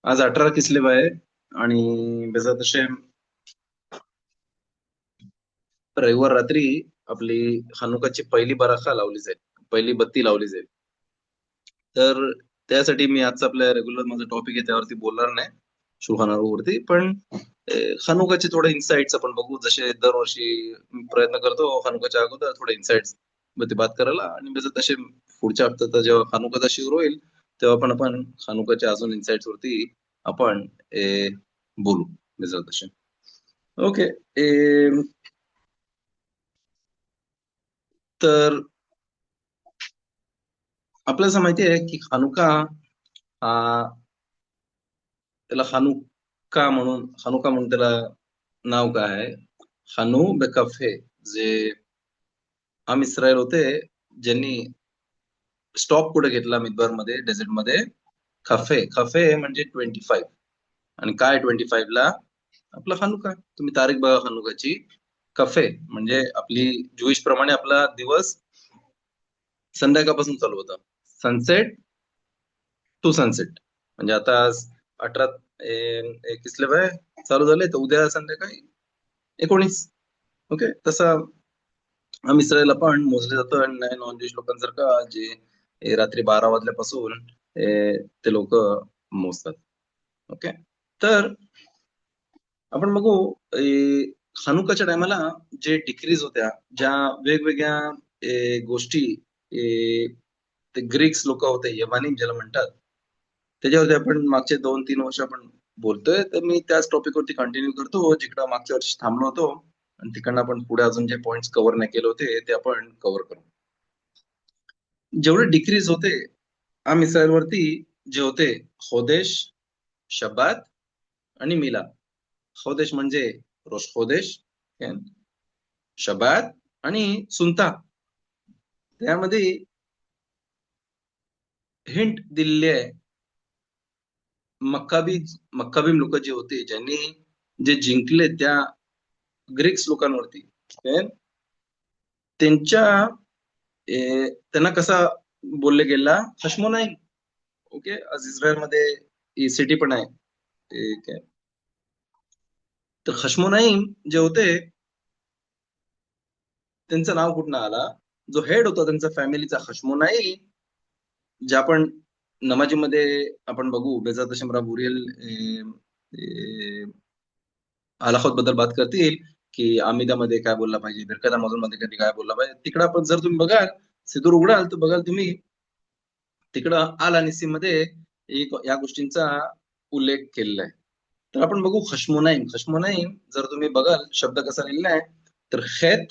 आज 18 किसले आहे आणि बेजात अशें रविवार रात्री आपली हानुकाची पहिली बराखा लावली जाईल, पहिली बत्ती लावली जाईल. तर त्यासाठी मी आजचा आपल्या रेग्युलर माझा टॉपिक आहे त्यावरती बोलणार नाही शुहानावरती, पण हानुकाचे थोडे इन्साइट्स आपण बघू. जसे दरवर्षी मी प्रयत्न करतो हानुकाच्या अगोदर थोडे इन्साइट्स मध्ये बात करायला, आणि बेजात तसे पुढच्या हप्त्यात जेव्हा हानुकाचा शिवर होईल तेव्हा पण आपण हानुकाच्या अजून इन्साइट्स वरती आपण बोलू बेजात तसे. ओके. तर आपल्याला असं माहिती आहे की हानुका हा, त्याला हानुका म्हणून त्याला नाव काय आहे? हानू बेकफे, जे आम इस्रायल होते ज्यांनी स्टॉप कुठे घेतला मिदबार मध्ये, डेझर्ट मध्ये. खफे खफे म्हणजे 25. आणि काय 25 ला? आपला हानुका. तुम्ही तारीख बघा हानुकाची. कफे म्हणजे आपली ज्युइश प्रमाणे आपला दिवस संध्याकाळपासून चालू होता, सनसेट टू सनसेट. म्हणजे आता 18 किसले वय चालू झाले, तर उद्या संध्याकाळी 19. ओके. तसा आम्ही इस्रायलला पण मोजले जातं, आणि नाही नॉन ज्युइश लोकांसारखं जे रात्री 12 वाजल्यापासून ते लोक मोजतात. ओके. तर आपण बघू हानुकाच्या टायमाला जे डिक्रीज होत्या, ज्या वेगवेगळ्या गोष्टी ते ग्रीक्स लोक होते, यवानी ज्याला म्हणतात, त्याच्यावरती आपण मागचे 2-3 वर्ष आपण बोलतोय. तर मी त्याच टॉपिक वरती कंटिन्यू करतो जिकडं मागच्या वर्षी थांबलो होतो, आणि तिकडनं आपण पुढे अजून जे पॉइंट्स कव्हर नाही केले होते ते आपण कव्हर करू. जेवढे डिक्रीज होते आम इस्रायल वरती, जे होते खोदेश, शब्बात आणि मिला. खोदेश म्हणजे रोश खोदेश, शब्बात आणि सुनता. त्यामध्ये हिंट दिलेली आहे. मक्काबीम लोक जे होते, ज्यांनी जे जिंकले त्या ग्रीक्स लोकांवरती, त्यांच्या त्यांना कसा बोलले गेला? हशमोनाईम. ओके. आज इस्रायलमध्ये ही सिटी पण आहे. ठीक आहे. तर हशमोनाईम जे होते, त्यांचं नाव कुठनं आला? जो हेड होता त्यांचा फॅमिलीचा, हशमोनाई, जे आपण नमाजीमध्ये आपण बघू. बेजात शमरा बुरियल अलाखोत बद्दल बात करतील की आमिदामध्ये काय बोलला पाहिजे, बिरकत अमाझॉन मध्ये कधी काय बोलला पाहिजे. तिकडं आपण जर तुम्ही बघाल, सिदूर उघडाल, तर बघाल तुम्ही तिकडं आल अनिसी मध्ये या गोष्टींचा उल्लेख केलेला आहे. तर आपण बघू खशमोनाईम. खशमोनाईम जर तुम्ही बघाल शब्द कसा लिहिलेला आहे, तर खेत,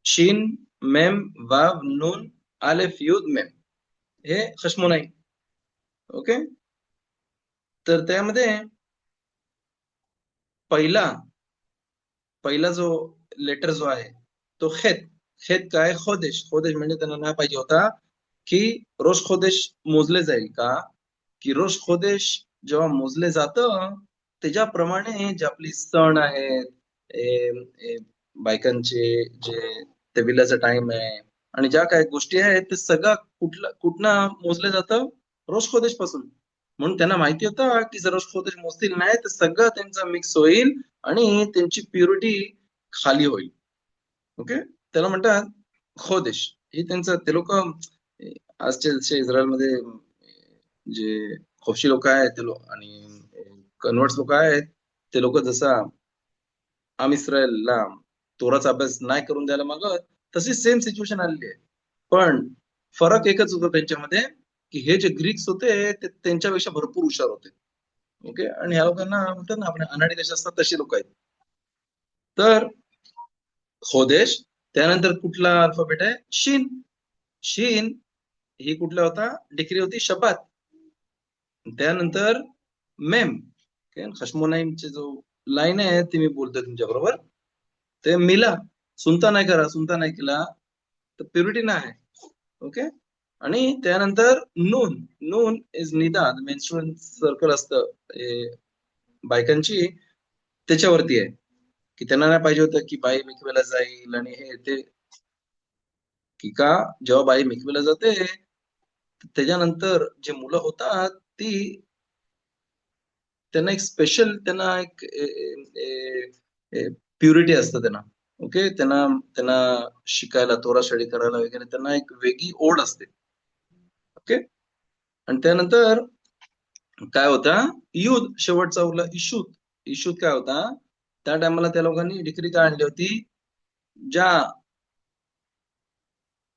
शीन, मेम, वाव, नून, आलेफ, युद, मेम, हे खशमोनाईम. ओके. तर त्यामध्ये पहिला जो लेटर जो आहे तो खेत. खेत काय? खोदेश. खोदेश म्हणजे त्यांना नाही पाहिजे होता की रोश खोदेश मोजले जाईल का, की रोश खोदेश जेव्हा मोजले जातं त्याच्याप्रमाणे जे आपली सण आहेत, बायकांचे जे तेविलाचा टाइम आहे, आणि ज्या काही गोष्टी आहेत ते सगळं कुठनं मोजलं जातं? रोश खोदेश पासून. म्हणून त्यांना माहिती होतं की जर रोश खोदेश मोजतील नाही तर सगळं त्यांचं मिक्स होईल आणि त्यांची प्युरिटी खाली होईल. ओके. त्याला म्हणतात खोदेश. हे त्यांचं, ते लोक आजच्या जसे इस्रायलमध्ये जे हौशी लोक आहेत ते लोक आणि कन्वर्ट्स लोक आहेत, ते लोक जसा आम इस्रायलला तोराचा अभ्यास नाही करून द्यायला मागत, तशी सेम सिच्युएशन आलेली आहे. पण फरक एकच होता त्यांच्यामध्ये, की हे जे ग्रीक्स होते ते त्यांच्यापेक्षा भरपूर हुशार होते. ओके. आणि ह्या लोकांना म्हणतात ना, आपण अनाडी देश असतात तशी लोक आहेत. तर खोदेश, त्यानंतर कुठला अल्फाबेट आहे? शीन. शीन ही कुठला होता? डिक्री होती शबात. त्यानंतर मेम. खशमोनाईमचे जो लाईन आहे ती मी बोलतोय तुमच्या बरोबर. ते मिला. सुनता नाही करा, सुनता नाही केला तर प्युरिटी नाही आहे. ओके. आणि त्यानंतर नून. नून इज निदा, मेन्स्ट्रुअल सर्कल असतं बायकांची, त्याच्यावरती आहे की त्यांना नाही पाहिजे होतं की बाई मिकवेला जाईल आणि हे ते, की का जेव्हा बाई मिकवेला जाते त्याच्यानंतर जे मुलं होतात ती त्यांना एक स्पेशल, त्यांना एक प्युरिटी असतं त्यांना. ओके, त्यांना त्यांना शिकायला, तोरा स्टडी करायला वगैरे त्यांना एक वेगळी ओढ असते. ओके. आणि त्यानंतर काय होता, युद्ध शेवटचा उरला इशूत. इशूत काय होता, त्या टायमाला त्या लोकांनी डिक्री काय आणली होती, ज्या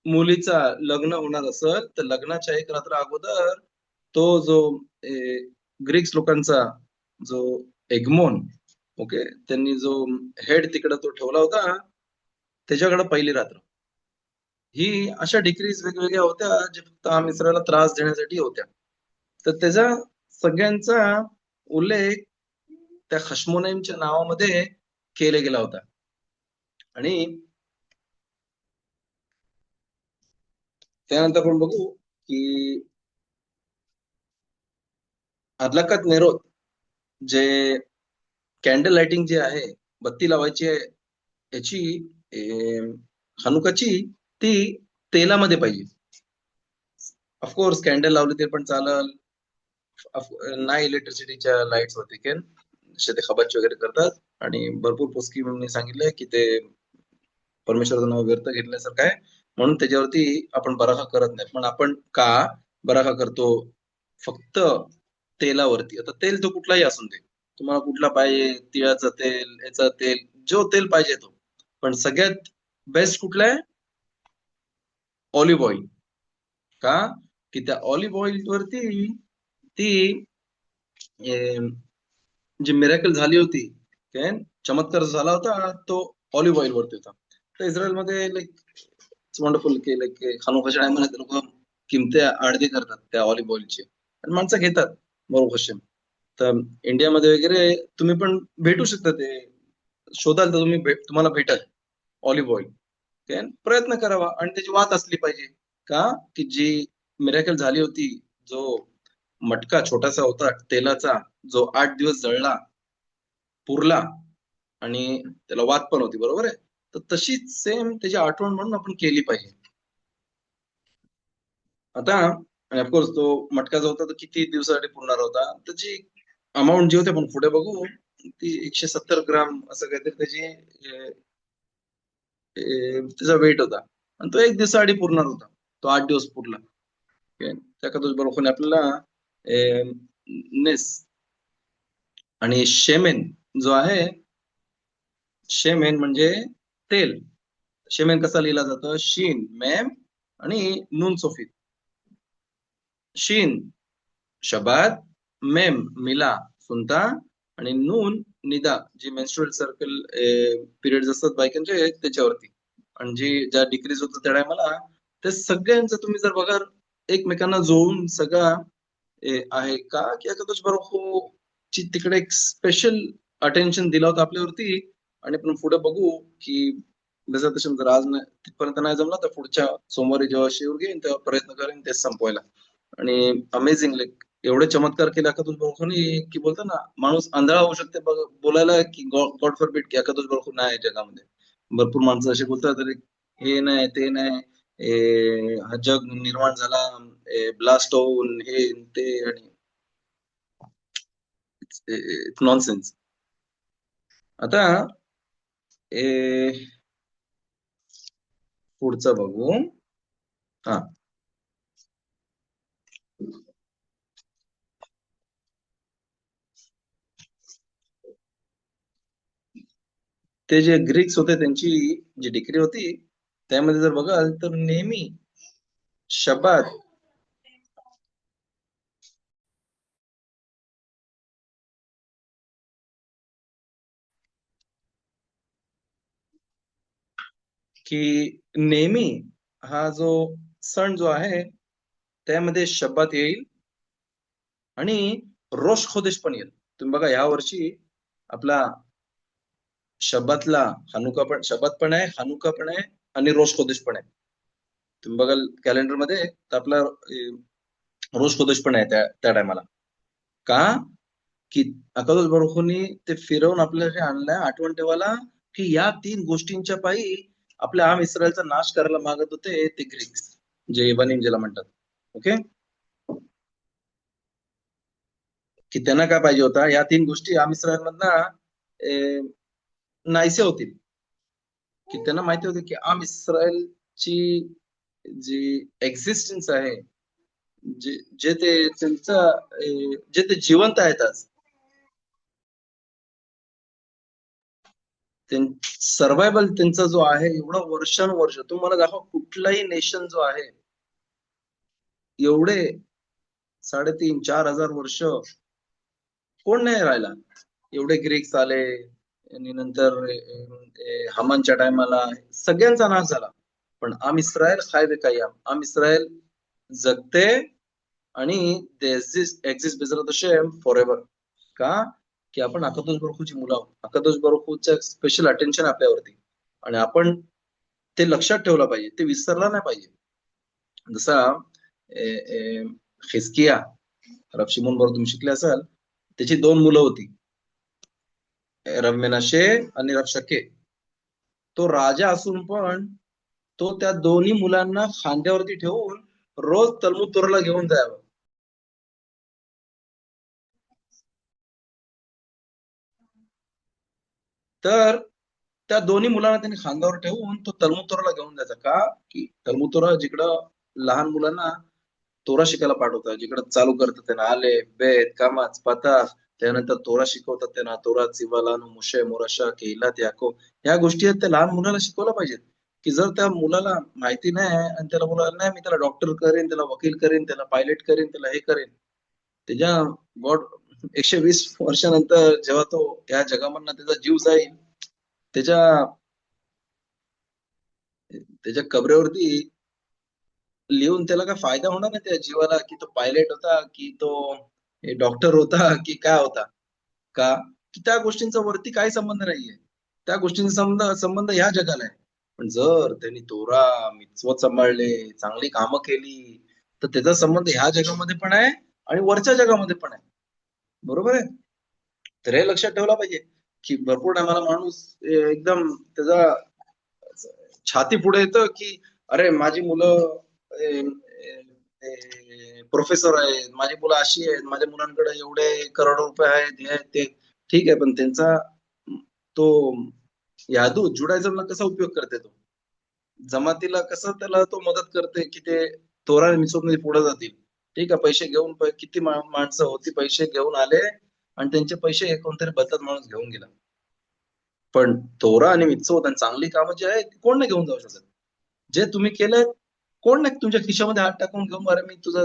मुलीचा लग्न होणार असेल तर लग्नाच्या एक रात्र अगोदर तो जो ग्रीक्स लोकांचा जो एग्मोन, ओके, त्यांनी जो हेड तिकडे तो ठेवला होता, त्याच्याकडे पहिली रात्र. ही अशा डिक्रीज वेगवेगळ्या होत्या जे फक्त इस्रायलला त्रास देण्यासाठी होत्या. तर त्याचा सगळ्यांचा उल्लेख त्या खश्मोनैमच्या नावामध्ये केला गेला होता. आणि त्यानंतर आपण बघू की अदलाकत नेरोत, जे कॅन्डल लाइटिंग जे आहे, बत्ती लावायची आहे, याची हनुकाची, ती तेलामध्ये पाहिजे. ऑफकोर्स कॅन्डल लावली ते पण चालल, नाही इलेक्ट्रिसिटीच्या लाईट्स वरती केन ते खबाची वगैरे करतात. आणि भरपूर पोस्की मी सांगितलंय की ते परमेश्वराचं नाव व्यर्थ घेतल्यासारखं आहे, म्हणून त्याच्यावरती आपण बराखा करत नाही. पण आपण का बराखा करतो, फक्त तेलावरती. आता तेल तो कुठलाही असून दे, तुम्हाला कुठला पाहिजे, तिळाचं तेल, याचं तेल, जो तेल पाहिजे तो. पण सगळ्यात बेस्ट कुठला आहे, ऑलिव्ह ऑइल. का, की त्या ऑलिव्ह ऑइल वरती ती जी मिरॅकल झाली होती, काय चमत्कार झाला होता, तो ऑलिव्ह ऑइल वरती होता. तर इस्रायलमध्ये लाईक इट्स वंडरफुल की लाईक खानोखाच्या टायमाला लोक किमती आडती करतात त्या ऑलिव्ह ऑइलची, आणि माणसं घेतात, बरोबर क्वेश्चन. तर इंडियामध्ये वगैरे तुम्ही पण भेटू शकता, ते शोधाल तर तुम्ही तुम्हाला भेटल ऑलिव्ह ऑइल. काय प्रयत्न करावा, आणि त्याची वात असली पाहिजे. का, की जी मिरॅकल झाली होती, जो मटका छोटासा होता तेलाचा, जो 8 दिवस जळला, पुरला, आणि त्याला वात पण होती, बरोबर आहे. तर तशीच सेम त्याची आठवण म्हणून आपण केली पाहिजे. आता आणि ऑफकोर्स तो मटका जो होता तो किती दिवसासाठी पुरणार होता, त्याची अमाऊंट जी होती आपण पुढे बघू, ती 170 ग्राम असं काहीतरी त्याची त्याचा वेट होता. आणि तो 1 दिवसासाठी पुरणार होता, तो 8 दिवस पुरला. Okay? त्या कादोश बरोबर आपल्याला नेस आणि शेमेन जो आहे, शेमेन म्हणजे तेल. शेमेन कसा लिहिला जातं, शीन मेम आणि नून सोफित. शीन शबात, मेम मिला सुनता, आणि नून निदा, जी मेन्स्ट्रुअल सर्कल पिरियड असतात बायकांचे त्याच्यावरती. आणि जी ज्या डिक्रीज होतं त्या टायमाला, ते सगळ्यांचं तुम्ही जर बघा एकमेकांना जोडून सगळा आहे. का, की एकादश बारुख ची तिकडे एक स्पेशल अटेन्शन दिला होता आपल्यावरती. आणि आपण पुढे बघू की जसं तसं जर आज नाही तिथपर्यंत नाही जमला तर पुढच्या सोमवारी जेव्हा शिवर घेईन तेव्हा प्रयत्न करेन ते संपवायला. आणि अमेझिंग लाईक एवढे चमत्कार केले एकादश बारुखांनी, की बोलतो ना माणूस आंधळा होऊ शकते बोलायला, की गॉड फॉरबिड की एकादश बारुख नाही जगामध्ये. भरपूर माणसं असे बोलतात, अरे हे नाही ते नाही, हा जग निर्माण झाला ब्लास्ट होऊन, हे ते, आणि इट्स नॉनसेन्स. आता ए, पुढचं बघू. हा, ते जे ग्रीक्स होते त्यांची जी डिक्री होती, त्यामध्ये जर बघाल तर नेहमी शब्द की नेहमी हा जो सण जो आहे त्यामध्ये शब्दात येईल, आणि रोष खोदेश पण येईल. तुम्ही बघा या वर्षी आपला शब्दातला हनुका पण, शब्दात पण आहे, हनुका पण आहे, आणि रोष खोदेश पण आहे. तुम्ही बघाल कॅलेंडर मध्ये तर आपला रोष खोदेश पण आहे त्या त्या टायमाला. का, की अकादोस बरोखनी ते फिरवून आपल्यासाठी आणलाय आठवण ठेवायला, की या 3 गोष्टींच्या पायी आपल्या इस्रायलचा नाश करायला मागत होते ते ग्रीक्स, जे यवनीम ज्याला म्हणतात. ओके. की त्यांना काय पाहिजे होता, या 3 गोष्टी आम इस्रायल मधनं नाहीसे होतील. की त्यांना माहिती होतं की आम इस्रायलची जी एक्झिस्टन्स आहे, जे जे ते त्यांचं जे ते जिवंत आहेत आज, सर्व्हायवल त्यांचा जो आहे एवढा वर्षानुवर्ष, तुम्हाला दाखवा कुठलाही नेशन जो आहे एवढे 3,500-4,000 वर्ष कोण नाही राहिला. एवढे ग्रीक्स आले आणि नंतर हमानच्या टायमाला सगळ्यांचा नाश झाला. पण आम इस्रायल हाय वे कायम, आम इस्रायल जगते आणि दे एक्झिस्ट बिझर शेम फॉर एव्हर. का? की आपण अकादोस बरुखूची मुलं आहोत. अकादोस बरुखूचं स्पेशल अटेन्शन आपल्यावरती, आणि आपण ते लक्षात ठेवलं पाहिजे, ते विसरला नाही पाहिजे. जसा हिजकिया, रब शिमोन बरोबर तुम्ही शिकले असाल, त्याची 2 मुलं होती, रब मेनाशे आणि रब शके. तो राजा असून पण तो त्या दोन्ही मुलांना खांद्यावरती ठेवून रोज तलमूद तोराला घेऊन जायला. तर त्या दोन्ही मुलांना त्यांनी खांद्यावर ठेवून तो तलमूद तोराला घेऊन जायचा. का? की तलमूद तोरा जिकडं लहान मुलांना तोरा शिकायला पाठवतात, जिकडं चालू करतात त्यांना आले बेत कामाच पता, त्यानंतर तोरा शिकवतात त्यांना, तोरा चिवालानु मुशे मोराशा केहिलात याकोब, ह्या गोष्टी आहेत त्या लहान मुलाला शिकवल्या पाहिजेत. की जर त्या मुलाला माहिती नाही आणि त्याला मुलाला नाही, मी त्याला डॉक्टर करेन, त्याला वकील करेन, त्याला पायलट करेन, त्याला हे करेन, त्याच्या गॉड 120 वर्षानंतर जेव्हा तो या जगामधनं त्याचा जीव जाईल, त्याच्या त्याच्या कबरेवरती लिहून त्याला काय फायदा होणार नाही त्या जीवाला, की तो पायलट होता, की तो डॉक्टर होता, की काय होता. का? की त्या गोष्टींचा वरती काही संबंध नाहीये. त्या गोष्टींचा संबंध ह्या जगाला आहे. पण जर त्यांनी तोरा मिtzvot सांभाळले, चांगली कामं केली, तर त्याचा संबंध ह्या जगामध्ये पण आहे आणि वरच्या जगामध्ये पण आहे. बरोबर आहे? तर हे लक्षात ठेवलं पाहिजे, की भरपूर टायमाला माणूस एकदम त्याचा छाती पुढे येतं, की अरे माझी मुलं प्रोफेसर आहेत, माझी मुलं अशी आहेत, माझ्या मुलांकडे एवढे करोडो रुपये आहेत, हे आहेत ते. ठीक आहे, पण त्यांचा तो यादू जुडायझमला कसा उपयोग करते तो? जमातीला कसं त्याला तो मदत करते, की ते तोरा मिसळून पुढे जातील. ठीक आहे, पैसे घेऊन किती माणसं होती, पैसे घेऊन आले आणि त्यांचे पैसे कोणतरी बदलत माणूस घेऊन गेला. पण तोरा आणि मिtzvot आणि चांगली कामं जी आहेत, ती कोण नाही घेऊन जाऊ शकत. जे तुम्ही केलंय, कोण नाही तुमच्या खिशामध्ये हात टाकून घेऊन, अरे मी तुझा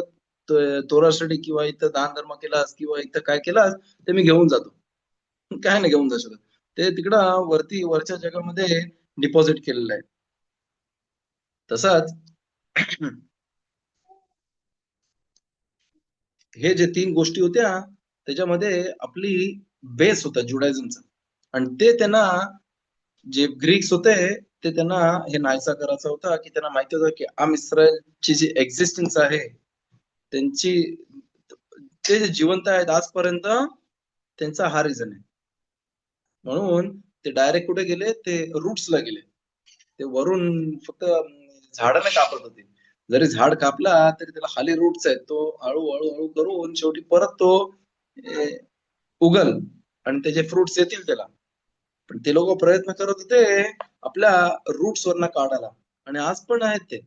तोरासाठी किंवा इथं दान धर्म केलास किंवा इथं काय केलास, ते मी घेऊन जातो. काय नाही घेऊन जाऊ शकत. ते तिकडं वरती वरच्या जगामध्ये डिपॉझिट केलेलं आहे. तसाच हे जे 3 गोष्टी होत्या, त्याच्यामध्ये आपली बेस होता जुडायझमचा. आणि ते त्यांना, जे ग्रीक्स होते, ते त्यांना हे नाहीसा करायचा होता, की त्यांना माहिती होतं की आम इस्रायलची जी एक्झिस्टन्स आहे, त्यांची ते जे जिवंत आहेत आजपर्यंत, त्यांचा हा रिझन आहे. म्हणून ते डायरेक्ट कुठे गेले, ते रूट्सला गेले. ते वरून फक्त झाड नाही कापत होते. जरी झाड कापला तरी त्याला खाली रूट्स आहेत. तो हळू हळू करून शेवटी परत तो ए, उगल आणि त्याचे फ्रुट्स येतील त्याला. पण ते लोक प्रयत्न करत होते आपल्या रूट्स वरनं काढायला, आणि आज पण आहेत ते.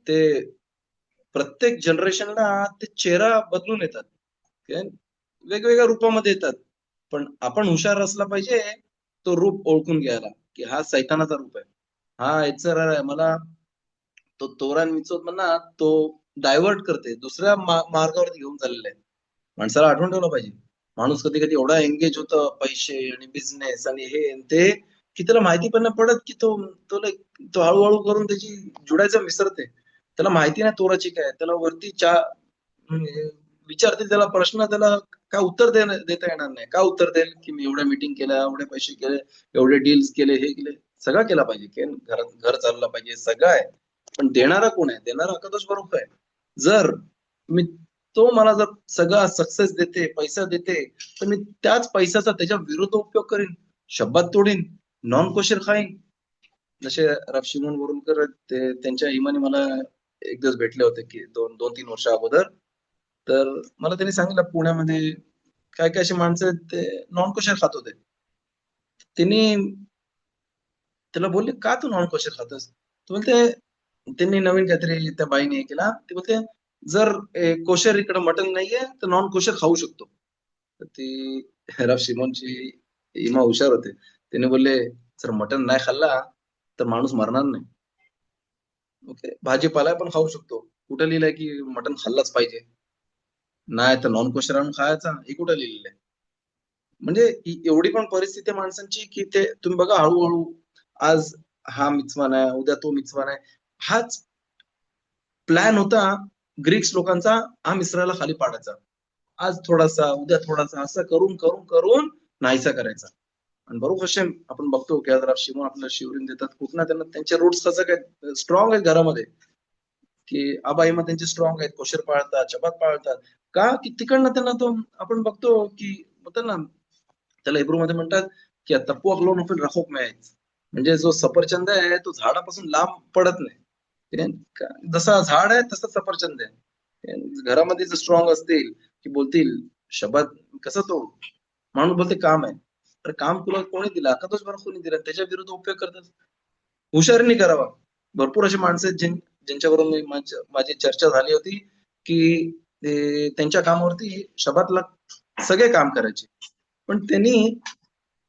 ते प्रत्येक जनरेशनला ते चेहरा बदलून येतात. काय? वेगवेगळ्या रूपामध्ये येतात. पण आपण हुशार असला पाहिजे तो रूप ओळखून घ्यायला, की हा सैतानाचा रूप आहे. हा याचा आहे, मला तो तोरा मिचोत म्हणा, तो डायव्हर्ट करते, दुसऱ्या मार्गावरती घेऊन चाललेला आहे. माणसाला आठवण ठेवलं पाहिजे. माणूस कधी-कधी एवढा एंगेज होतं पैसे आणि बिझनेस आणि हे आणि ते, की त्याला माहिती पण नाही पडत, की तो तो तो हळू करून त्याची जुडायचं विसरते. त्याला माहिती नाही तोराची काय. त्याला वरती विचारतील त्याला प्रश्न, त्याला काय उत्तर देता येणार नाही. काय उत्तर देईल, की मी एवढ्या मीटिंग केल्या, एवढे पैसे केले, एवढे डील्स केले, हे केले. सगळं केलं पाहिजे, की घर चाललं पाहिजे, सगळं आहे. पण देणारा कोण आहे? देणारा अकादोश बरोबर आहे. जर मी तो मला जर सगळा सक्सेस देते, पैसा देते, तर मी त्याच पैशाचा त्याच्या विरुद्ध उपयोग करीन. शब्दात तोडीन, नॉन कोशर खाईन. जसे रब शिमोन बोरुलकर ते त्यांच्या इमानी मला एक दिवस भेटले होते, की 2-3 वर्ष अगोदर. तर मला त्यांनी सांगितलं पुण्यामध्ये काय काय अशी माणसं आहेत ते नॉन कोशर खात होते. त्यांनी त्याला बोलले, का तू नॉन कोशर खातोस? तो बोलते, त्यांनी नवीन काहीतरी त्या बाईने हे केला. ते बोलते, जर कोशर इकडे मटण नाहीये तर नॉन कोशर खाऊ शकतो. तर ती रब शिमोनची इमा हुशार होते. त्याने बोलले, जर मटण नाही खाल्ला तर माणूस मरणार नाही. ओके, भाजीपाला पण खाऊ शकतो. कुठं लिहिलंय की मटण खाल्लंच पाहिजे? नाही तर नॉन कोशर आणून खायचा, हे कुठं लिहिलेलं आहे? म्हणजे एवढी पण परिस्थिती आहे माणसांची की ते तुम्ही बघा हळूहळू आज हा मिtzvah आहे, उद्या तो मिtzvah आहे. हाच प्लॅन होता ग्रीक्स लोकांचा आम इस्रायलला खाली पाडायचा. आज थोडासा, उद्या थोडासा, असं करून करून करून नाहीसा करायचा. आणि बरोबर हशेम आपण बघतो की आज शिवून आपल्याला शिवरीन देतात. कुठं त्यांना त्यांचे रूट्स कसं काय स्ट्रॉंग आहेत घरामध्ये, की आबा इमा त्यांचे स्ट्रॉंग आहेत, कोशर पाळतात, शबात पाळतात. का की तिकडनं त्यांना तो आपण बघतो की होतं ना, त्याला हिब्रू मध्ये म्हणतात की तपुआ लो नफिल रखोक मेज, म्हणजे जो सफरचंद आहे तो झाडापासून लांब पडत नाही. जसा झाड आहे तसं सफरचंद आहे. घरामध्ये जर स्ट्रॉंग असतील की बोलतील शब्द कसं तो माणूस बोलते काम आहे. तर काम तुला कोणी दिलं? आकातच बरं कोणी दिलं, त्याच्या विरुद्ध उपयोग करतात. हुशारीने करावा. भरपूर अशी माणसं आहेत ज्यांच्यावरून माझी चर्चा झाली होती की त्यांच्या कामावरती शबातला सगळे काम करायचे, पण त्यांनी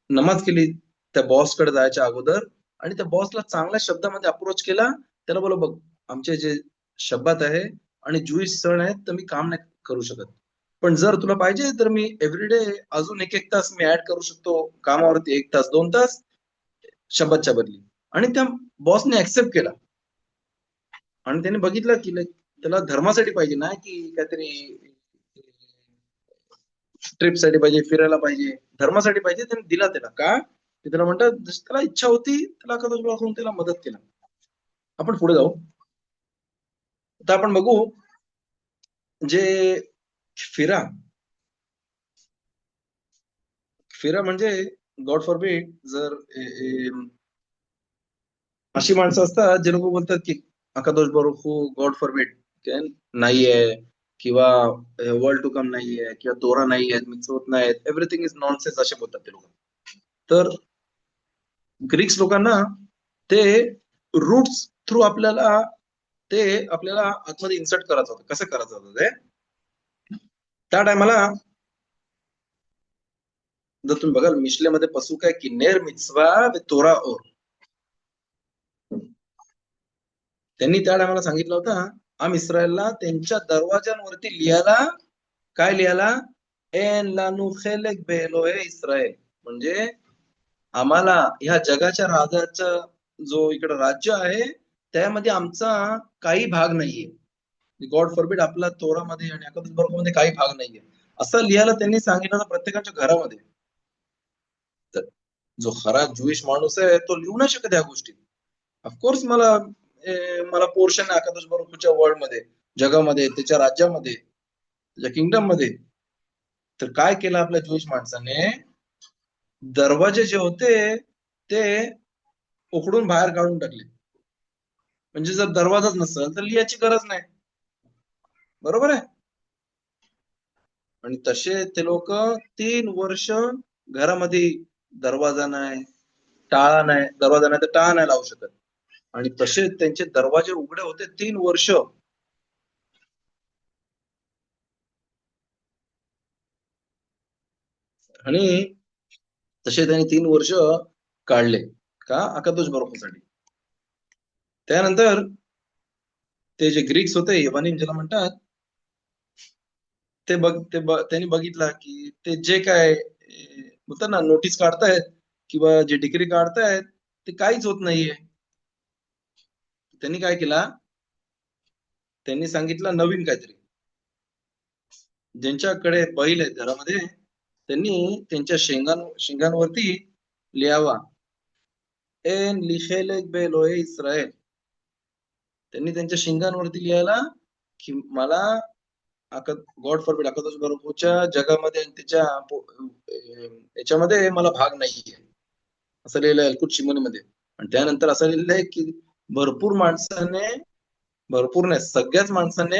नमाज केली त्या बॉसकडे जायच्या अगोदर, आणि त्या बॉसला चांगल्या शब्दामध्ये अप्रोच केला. त्याला बोला, बघ आमचे जे शब्दात आहे आणि ज्युईश सण आहेत तर मी काम नाही करू शकत, पण जर तुला पाहिजे तर मी एव्हरीडे अजून एक एक तास मी ऍड करू शकतो कामावरती, 1 तास 2 तास शब्दाच्या बदली. आणि त्या बॉसने ऍक्सेप्ट केला. आणि त्याने बघितलं की त्याला धर्मासाठी पाहिजे ना, की काहीतरी ट्रिप साठी पाहिजे, फिरायला पाहिजे, धर्मासाठी पाहिजे. त्याने दिला त्याला. का? की त्याला म्हणतात जशी त्याला इच्छा होती त्याला करून त्याला मदत केला. आपण पुढे जाऊ. आता आपण बघू जे फिरा फिरा म्हणजे गॉड फॉरबिड जर अशी माणसं असतात जे लोक बोलतात की अकादोष बरोबर हू गॉड फॉरबिड नाहीये, किंवा वर्ल्ड टू कम नाहीये, किंवा तोरा नाहीये, मिtzvot नाहीत, एव्हरीथिंग इज नॉनसेन्स असे बोलतात ते लोक. तर ग्रीक्स लोकांना ते रूट्स थ्रू आपल्याला आतमध्ये इन्सर्ट करायचं होतं. कसं करायचं होतं ते? त्या टायमाला जर तुम्ही बघाल मिशलेमध्ये पसू काय की नेर मिtzvah वे तोरा ओर, त्यांनी त्या टायमाला सांगितलं होतं आम इस्रायलला त्यांच्या दरवाजांवरती लिहायला, काय लिहायला? एन लानू खेलेक बेएलोहे इस्रायल, म्हणजे आम्हाला ह्या जगाच्या राजाचा जो इकडे राज्य आहे त्यामध्ये आमचा काही भाग नाहीये. गॉड फॉरबिड आपला तोरामध्ये आणि मध्ये काही भाग नाहीये असं लिहायला त्यांनी सांगितलं होतं प्रत्येकाच्या घरामध्ये. तर जो खरा ज्युइश माणूस आहे तो लिहू नाही शकत या गोष्टी. ऑफकोर्स मला पोर्शन आहे आकाश बरोबरच्या वर्ल्ड मध्ये, जगामध्ये, त्याच्या राज्यामध्ये, त्याच्या किंगडम मध्ये. तर काय केलं आपल्या ज्युइश माणसाने? दरवाजे जे होते ते उकडून बाहेर काढून टाकले. म्हणजे जर दरवाजाच नसेल तर लिहायची गरज नाही. बरोबर आहे? आणि तसे ते लोक 3 वर्ष घरामध्ये दरवाजा नाही, टाळा नाही, दरवाजा नाही तर टाळा नाही लावू शकत. आणि तसे त्यांचे दरवाजे उघडे होते 3 वर्ष. आणि तसे त्यांनी 3 वर्ष काढले. का? अकादोष बरोबरसाठी. त्यानंतर ते जे ग्रीक्स होते यवनीम ज्याला म्हणतात, त्यांनी बघितला की ते जे काय होतं ना नोटीस काढतायत किंवा जे डिग्री काढतायत ते काहीच होत नाहीये. त्यांनी काय केला? त्यांनी सांगितलं नवीन काहीतरी. ज्यांच्याकडे बैल आहेत घरामध्ये त्यांनी त्यांच्या शिंगांवरती लिहावा, एन लिखेलेक बेलोहे इस्रायल. त्यांनी त्यांच्या शिंगांवरती लिहायला की मला गॉड फॉरबिड अकादोष बरोबरच्या जगामध्ये आणि त्याच्या याच्यामध्ये मला भाग नाहीये असं लिहिलं आहे अलकुट शिमोनीमध्ये. आणि त्यानंतर असं लिहिलंय की भरपूर माणसाने, भरपूर नाही सगळ्याच माणसाने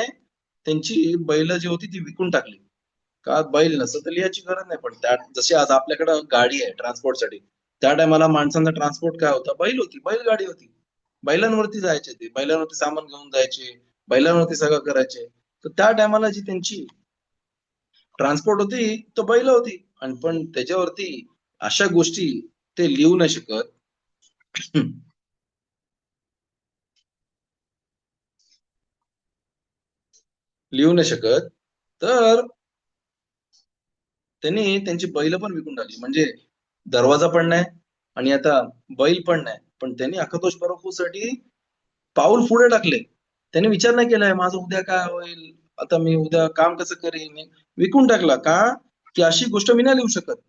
त्यांची बैल जी होती ती विकून टाकली. का बैल नसतं तर लिहायची गरज नाही. पण त्या जशी आज आपल्याकडं गाडी आहे ट्रान्सपोर्टसाठी, त्या टायमाला माणसांचा ट्रान्सपोर्ट काय होता? बैल होती, बैलगाडी होती. बैलांवरती जायचे ते, बैलांवरती सामान घेऊन जायचे, बैलांवरती सगळं करायचे. तर त्या टायमाला जी त्यांची ट्रान्सपोर्ट होती तो बैल होती. आणि पण त्याच्यावरती अशा गोष्टी ते लिहू नाही शकत. लिहू नाही शकत. तर त्यांनी त्यांची बैल पण विकून टाकली. म्हणजे दरवाजा पण नाही आणि आता बैल पण नाही. पण त्यांनी आशुतोष साठी पाऊल पुढे टाकले. त्यांनी विचार नाही केलाय माझं उद्या काय होईल, आता मी उद्या काम कसं करेन. विकून टाकला का? की अशी गोष्ट मी नाही लिहू शकत.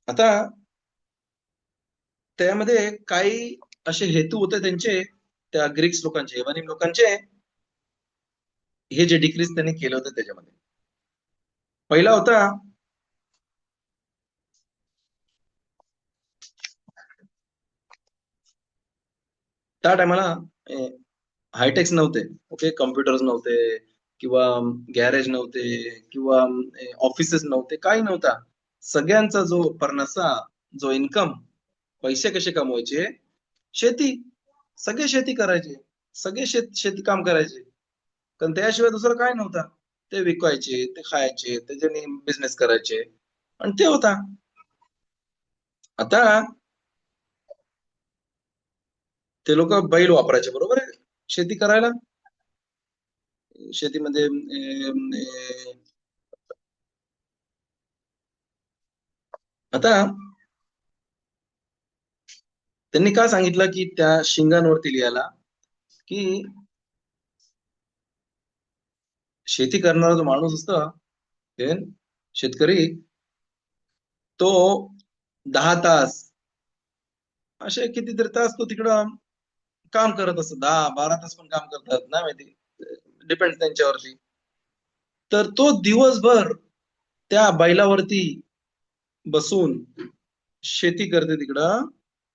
आता त्यामध्ये काही असे हेतू होते त्यांचे, त्या ग्रीक्स लोकांचे, यवनी लोकांचे. हे जे डिक्रीज त्यांनी केलं होतं त्याच्यामध्ये पहिला होता. त्या टायमाला हायटेक्स नव्हते. ओके, कम्प्युटर्स नव्हते किंवा गॅरेज नव्हते किंवा ऑफिसेस नव्हते, काही नव्हता. सगळ्यांचा जो परनसा, जो इन्कम, पैसे कसे कमवायचे? शेती. सगळे शेती करायचे, सगळे शेती काम करायचे. कारण त्याशिवाय दुसरं काय नव्हतं. ते विकायचे, ते खायचे, त्याच्याने बिझनेस करायचे. आणि ते होता. आता ते लोक बैल वापरायचे, बरोबर आहे, शेती करायला. शेतीमध्ये आता त्यांनी काय सांगितलं की त्या शिंगांवरती लिहायला की शेती करणारा जो माणूस असतो, ते शेतकरी, तो 10 तास, असे कितीतरी तास तो तिकडं काम करत असतो. 10-12 तास पण काम करतात, नाही माहिती, डिपेंड त्यांच्यावरती. तर तो दिवसभर त्या बैलावरती बसून शेती करते तिकडं.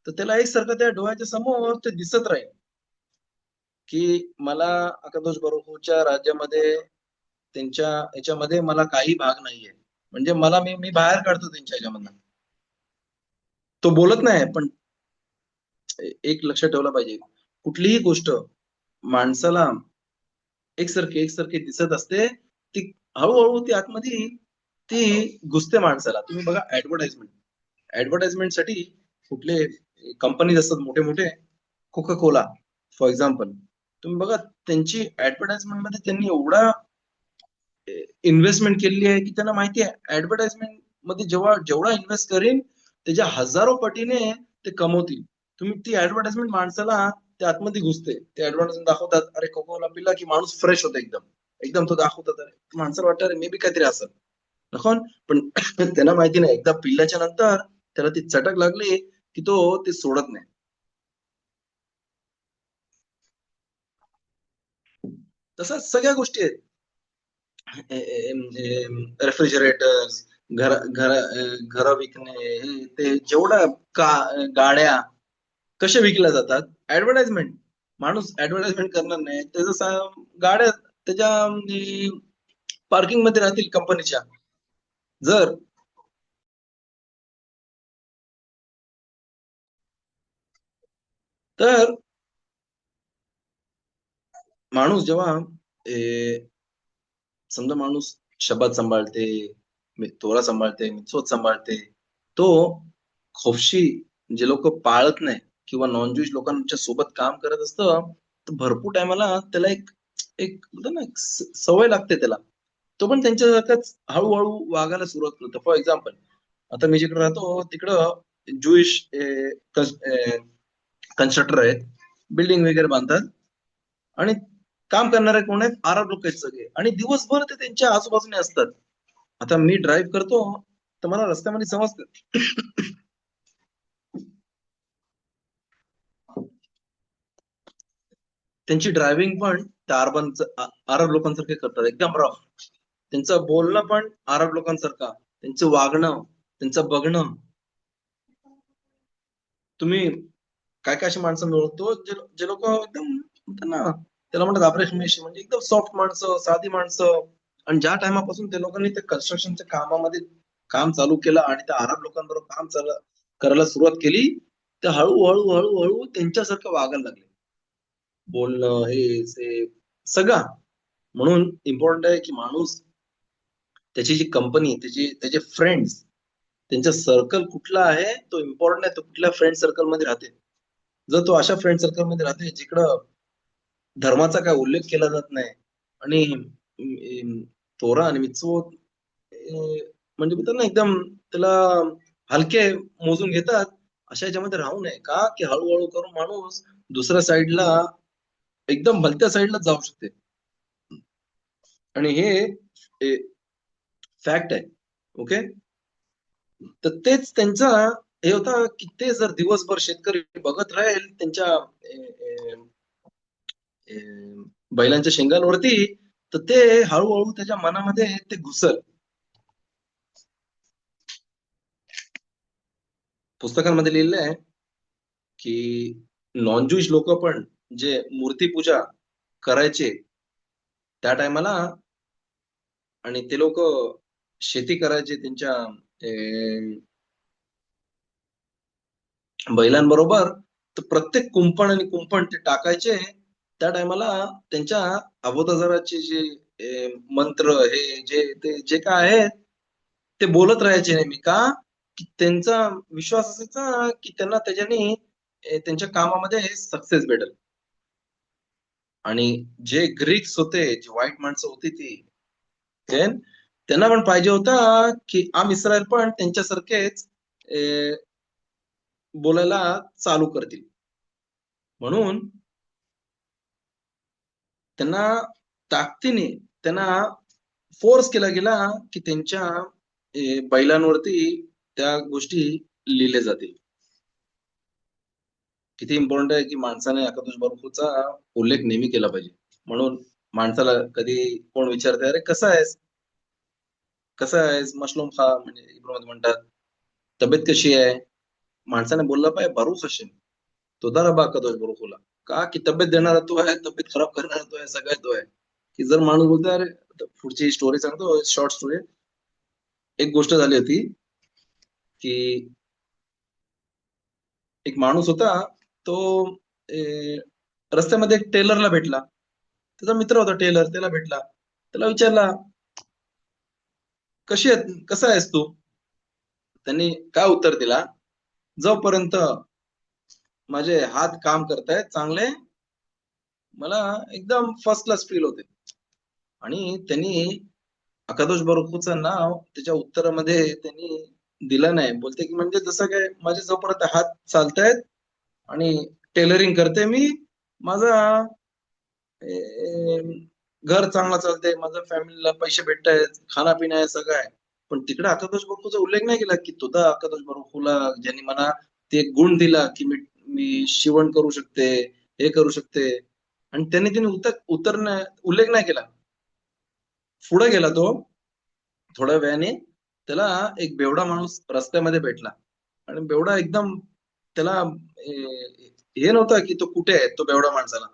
तर त्याला एकसारखं त्या डोळ्याच्या समोर ते दिसत राहील की मला आकाश बरोबरच्या राज्यामध्ये, त्यांच्या याच्यामध्ये मला काही भाग नाहीये. म्हणजे मला मी मी बाहेर काढतो त्यांच्या ह्याच्यामधनं. तो बोलत नाही, पण एक लक्षात ठेवलं पाहिजे, कुठलीही गोष्ट माणसाला एकसारखी एकसारखी दिसत असते, ती हळूहळू ती आतमध्ये ती घुसते माणसाला. तुम्ही बघा ऍडव्हर्टाइजमेंटसाठी कुठले कंपनीज असतात मोठे मोठे, कोका कोला फॉर एक्झाम्पल. तुम्ही बघा त्यांची ऍडव्हर्टाइजमेंट मध्ये त्यांनी एवढा इन्व्हेस्टमेंट केलेली आहे की त्यांना माहिती आहे ऍडव्हर्टाइजमेंट मध्ये जेव्हा जेवढा इन्व्हेस्ट करेन त्याच्या हजारो पटीने ते कमवतील. तुम्ही ती ऍडव्हर्टाइजमेंट माणसाला त्या आतमध्ये घुसते. ते ऍडव्हर्टाइजमेंट दाखवतात, अरे कोकोला पिला की माणूस फ्रेश होतो एकदम. एकदम तो दाखवतात, अरे माणसाला वाटतं अरे मे बी काहीतरी असं नकोन. पण त्यांना माहिती नाही, एकदा पिल्ल्याच्या नंतर त्याला ती चटक लागली की तो ते सोडत नाही. तसंच सगळ्या गोष्टी आहेत. रेफ्रिजरेटर्स, घर विकणे, ते जेवढं का गाड्या कशा विकल्या जातात? ऍडव्हर्टाइजमेंट. माणूस ऍडव्हर्टाइजमेंट करणार नाही त्याचं गाड्या त्याच्या पार्किंग मध्ये राहतील कंपनीच्या. जर तर माणूस जेव्हा समजा माणूस शब्द सांभाळते, तोरा सांभाळते, मितसोच सांभाळते, तो खोपशी जे लोक पाळत नाही किंवा नॉन ज्यूज लोकांच्या सोबत काम करत असतं, तर भरपूर टायमाला त्याला एक एक म्हणतो ना, एक सवय लागते त्याला. तो पण त्यांच्यासारखाच हळूहळू वागायला सुरुवात करतो. फॉर एक्झाम्पल, आता मी जिकडे राहतो तिकडं ज्युइश कन्स्ट्रक्टर आहेत, बिल्डिंग वगैरे बांधतात. आणि काम करणारे कोण आहेत? अरब लोक आहेत सगळे, आणि दिवसभर ते त्यांच्या आजूबाजूने असतात. आता मी ड्राईव्ह करतो तर मला रस्त्यामध्ये समजतं त्यांची ड्रायव्हिंग पण त्या अरब लोकांसारखे करतात, एकदम रफ. त्यांचं बोलणं पण अरब लोकांसारखा, त्यांचं वागणं, त्यांचं बघणं, तुम्ही काय काय अशी माणसं मिळवतो जे लोक एकदम म्हणतात ना, त्याला म्हणतात अब्रेशमेशी, म्हणजे एकदम सॉफ्ट माणसं, साधी माणसं. आणि ज्या टायमापासून ते लोकांनी ते कन्स्ट्रक्शनच्या कामामध्ये काम चालू केलं आणि त्या अरब लोकांबरोबर काम करायला सुरुवात केली, तर हळूहळू हळूहळू त्यांच्यासारखं वागायला लागले. बोलणं, हे सगळं. म्हणून इम्पॉर्टंट आहे की माणूस, त्याची जी कंपनी, त्याचे फ्रेंड्स, त्यांचा सर्कल कुठला आहे तो इम्पॉर्टंट आहे. तो कुठल्या फ्रेंड सर्कल मध्ये राहते. जर तो अशा फ्रेंड सर्कल मध्ये राहते जिकडं धर्माचा काय उल्लेख केला जात नाही आणि तोरा आणि मिtzvot म्हणजे म्हणतात ना एकदम त्याला हलके मोजून घेतात, अशा याच्यामध्ये राहू नये. का की हळूहळू करून माणूस दुसऱ्या साईडला, एकदम भलत्या साईडला जाऊ शकते. आणि हे फॅक्ट आहे. ओके. तर तेच त्यांचा हे होता की ते जर दिवसभर शेतकरी बघत राहील त्यांच्या बैलांच्या शेंगांवरती, तर ते हळूहळू त्याच्या मनामध्ये ते घुसल. पुस्तकांमध्ये लिहिलेलं आहे की नॉन ज्यूइश लोक पण जे मूर्तीपूजा करायचे त्या टायमाला, आणि ते लोक शेती करायचे त्यांच्या बैलांबरोबर, तर प्रत्येक कुंपण आणि कुंपण ते टाकायचे त्या टायमाला. त्यांच्या अवोतादाराचे जे मंत्र, हे जे काय आहेत ते बोलत राहायचे नेहमी. का की त्यांचा विश्वास असायचा की त्यांना त्याच्याने त्यांच्या कामामध्ये सक्सेस भेटेल. आणि जे ग्रीक्स होते, जे वाईट माणसं होती ती, त्यांना पण पाहिजे होता की आम इस्रायल पण त्यांच्यासारखेच बोलायला चालू करतील. म्हणून त्यांना ताकदीने त्यांना फोर्स केला गेला की त्यांच्या बैलांवरती त्या गोष्टी लिहिल्या जातील. किती इम्पॉर्टंट आहे की माणसाने अकादोश बारुखचा उल्लेख नेहमी केला पाहिजे. म्हणून माणसाला कधी कोण विचारते, अरे कसा आहेस मशलूम खा, म्हणजे इब्रोमध्ये म्हणतात तब्येत कशी आहे, माणसाने बोलला पाहिजे बरूख हशेम, तोदा रबा अकादोश बारुखला. का की तब्येत देणारा तो आहे, तब्येत खराब करणारा तो आहे, सगळ्यात तो आहे. की जर माणूस बोलतो, अरे पुढची स्टोरी सांगतो, शॉर्ट स्टोरी. एक गोष्ट झाली होती की एक माणूस होता, तो रस्त्यामध्ये एक टेलरला भेटला. त्याचा मित्र होता टेलर, त्याला भेटला. त्याला विचारला, कसा आहेस तू? त्यांनी काय उत्तर दिला, जोपर्यंत माझे हात काम करतायत चांगले, मला एकदम फर्स्ट क्लास फील होते. आणि त्यांनी अकादोश बारुखचं नाव त्याच्या उत्तरामध्ये त्यांनी दिलं नाही. बोलते की म्हणजे जसं काय माझे जोपर्यंत हात चालतायत आणि टेलरिंग करते मी, माझा घर चांगला चालतंय, माझ्या फॅमिलीला पैसे भेटतायत, खाना-पिना आहे, सगळं आहे. पण तिकडे अकादोश बारुखचा उल्लेख नाही केला की तुझा अकादोश बारुखला ज्यांनी मला ते गुण दिला की मी मी शिवण करू शकते, हे करू शकते. आणि त्यांनी उल्लेख नाही केला. पुढे गेला तो थोड्या वेळाने, त्याला एक बेवडा माणूस रस्त्यामध्ये भेटला. आणि बेवडा एकदम त्याला हे नव्हतं की तो कुठे आहे, तो बेवडा माणसाला.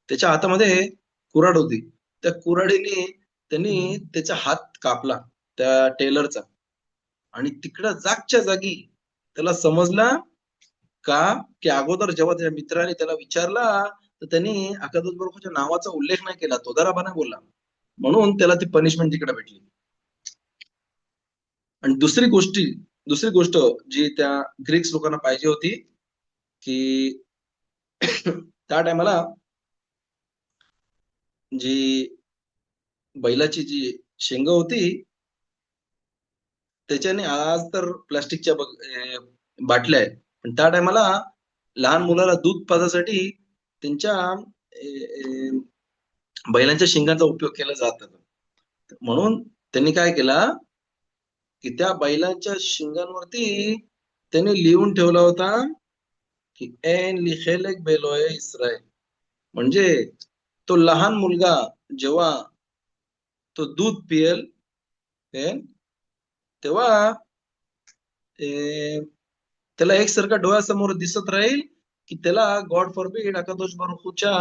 त्याच्या हातामध्ये कुऱ्हाड होती. त्या कुऱ्हाडीने त्यांनी त्याचा हात कापला त्या टेलरचा. आणि तिकडं जागच्या जागी त्याला समजला, का की अगोदर जेव्हा त्याच्या मित्राने त्याला विचारला, तर त्यांनी अकादोस बारुखच्या नावाचा उल्लेख नाही केला, तोदाराबा नाही बोलला. म्हणून त्याला ती पनिशमेंट तिकडे भेटली. आणि दुसरी गोष्ट जी त्या ग्रीक्स लोकांना पाहिजे होती की त्या टायमाला जी बैलाची जी शेंग होती, त्याच्याने आज तर प्लास्टिकच्या बाटल्या आहेत. पण त्या टायमाला लहान मुलाला दूध पाजासाठी त्यांच्या बैलांच्या शिंगांचा उपयोग केला जात होता. म्हणून त्यांनी काय केला की त्या बैलांच्या शिंगांवरती त्यांनी लिहून ठेवला होता की एन लिखेलेक बेलोय इस्रायल. म्हणजे तो लहान मुलगा जेव्हा तो दूध पियल तेव्हा त्याला एकसारखा डोळ्यासमोर दिसत राहील की त्याला गॉड फॉरबिड अकादोश बारुखच्या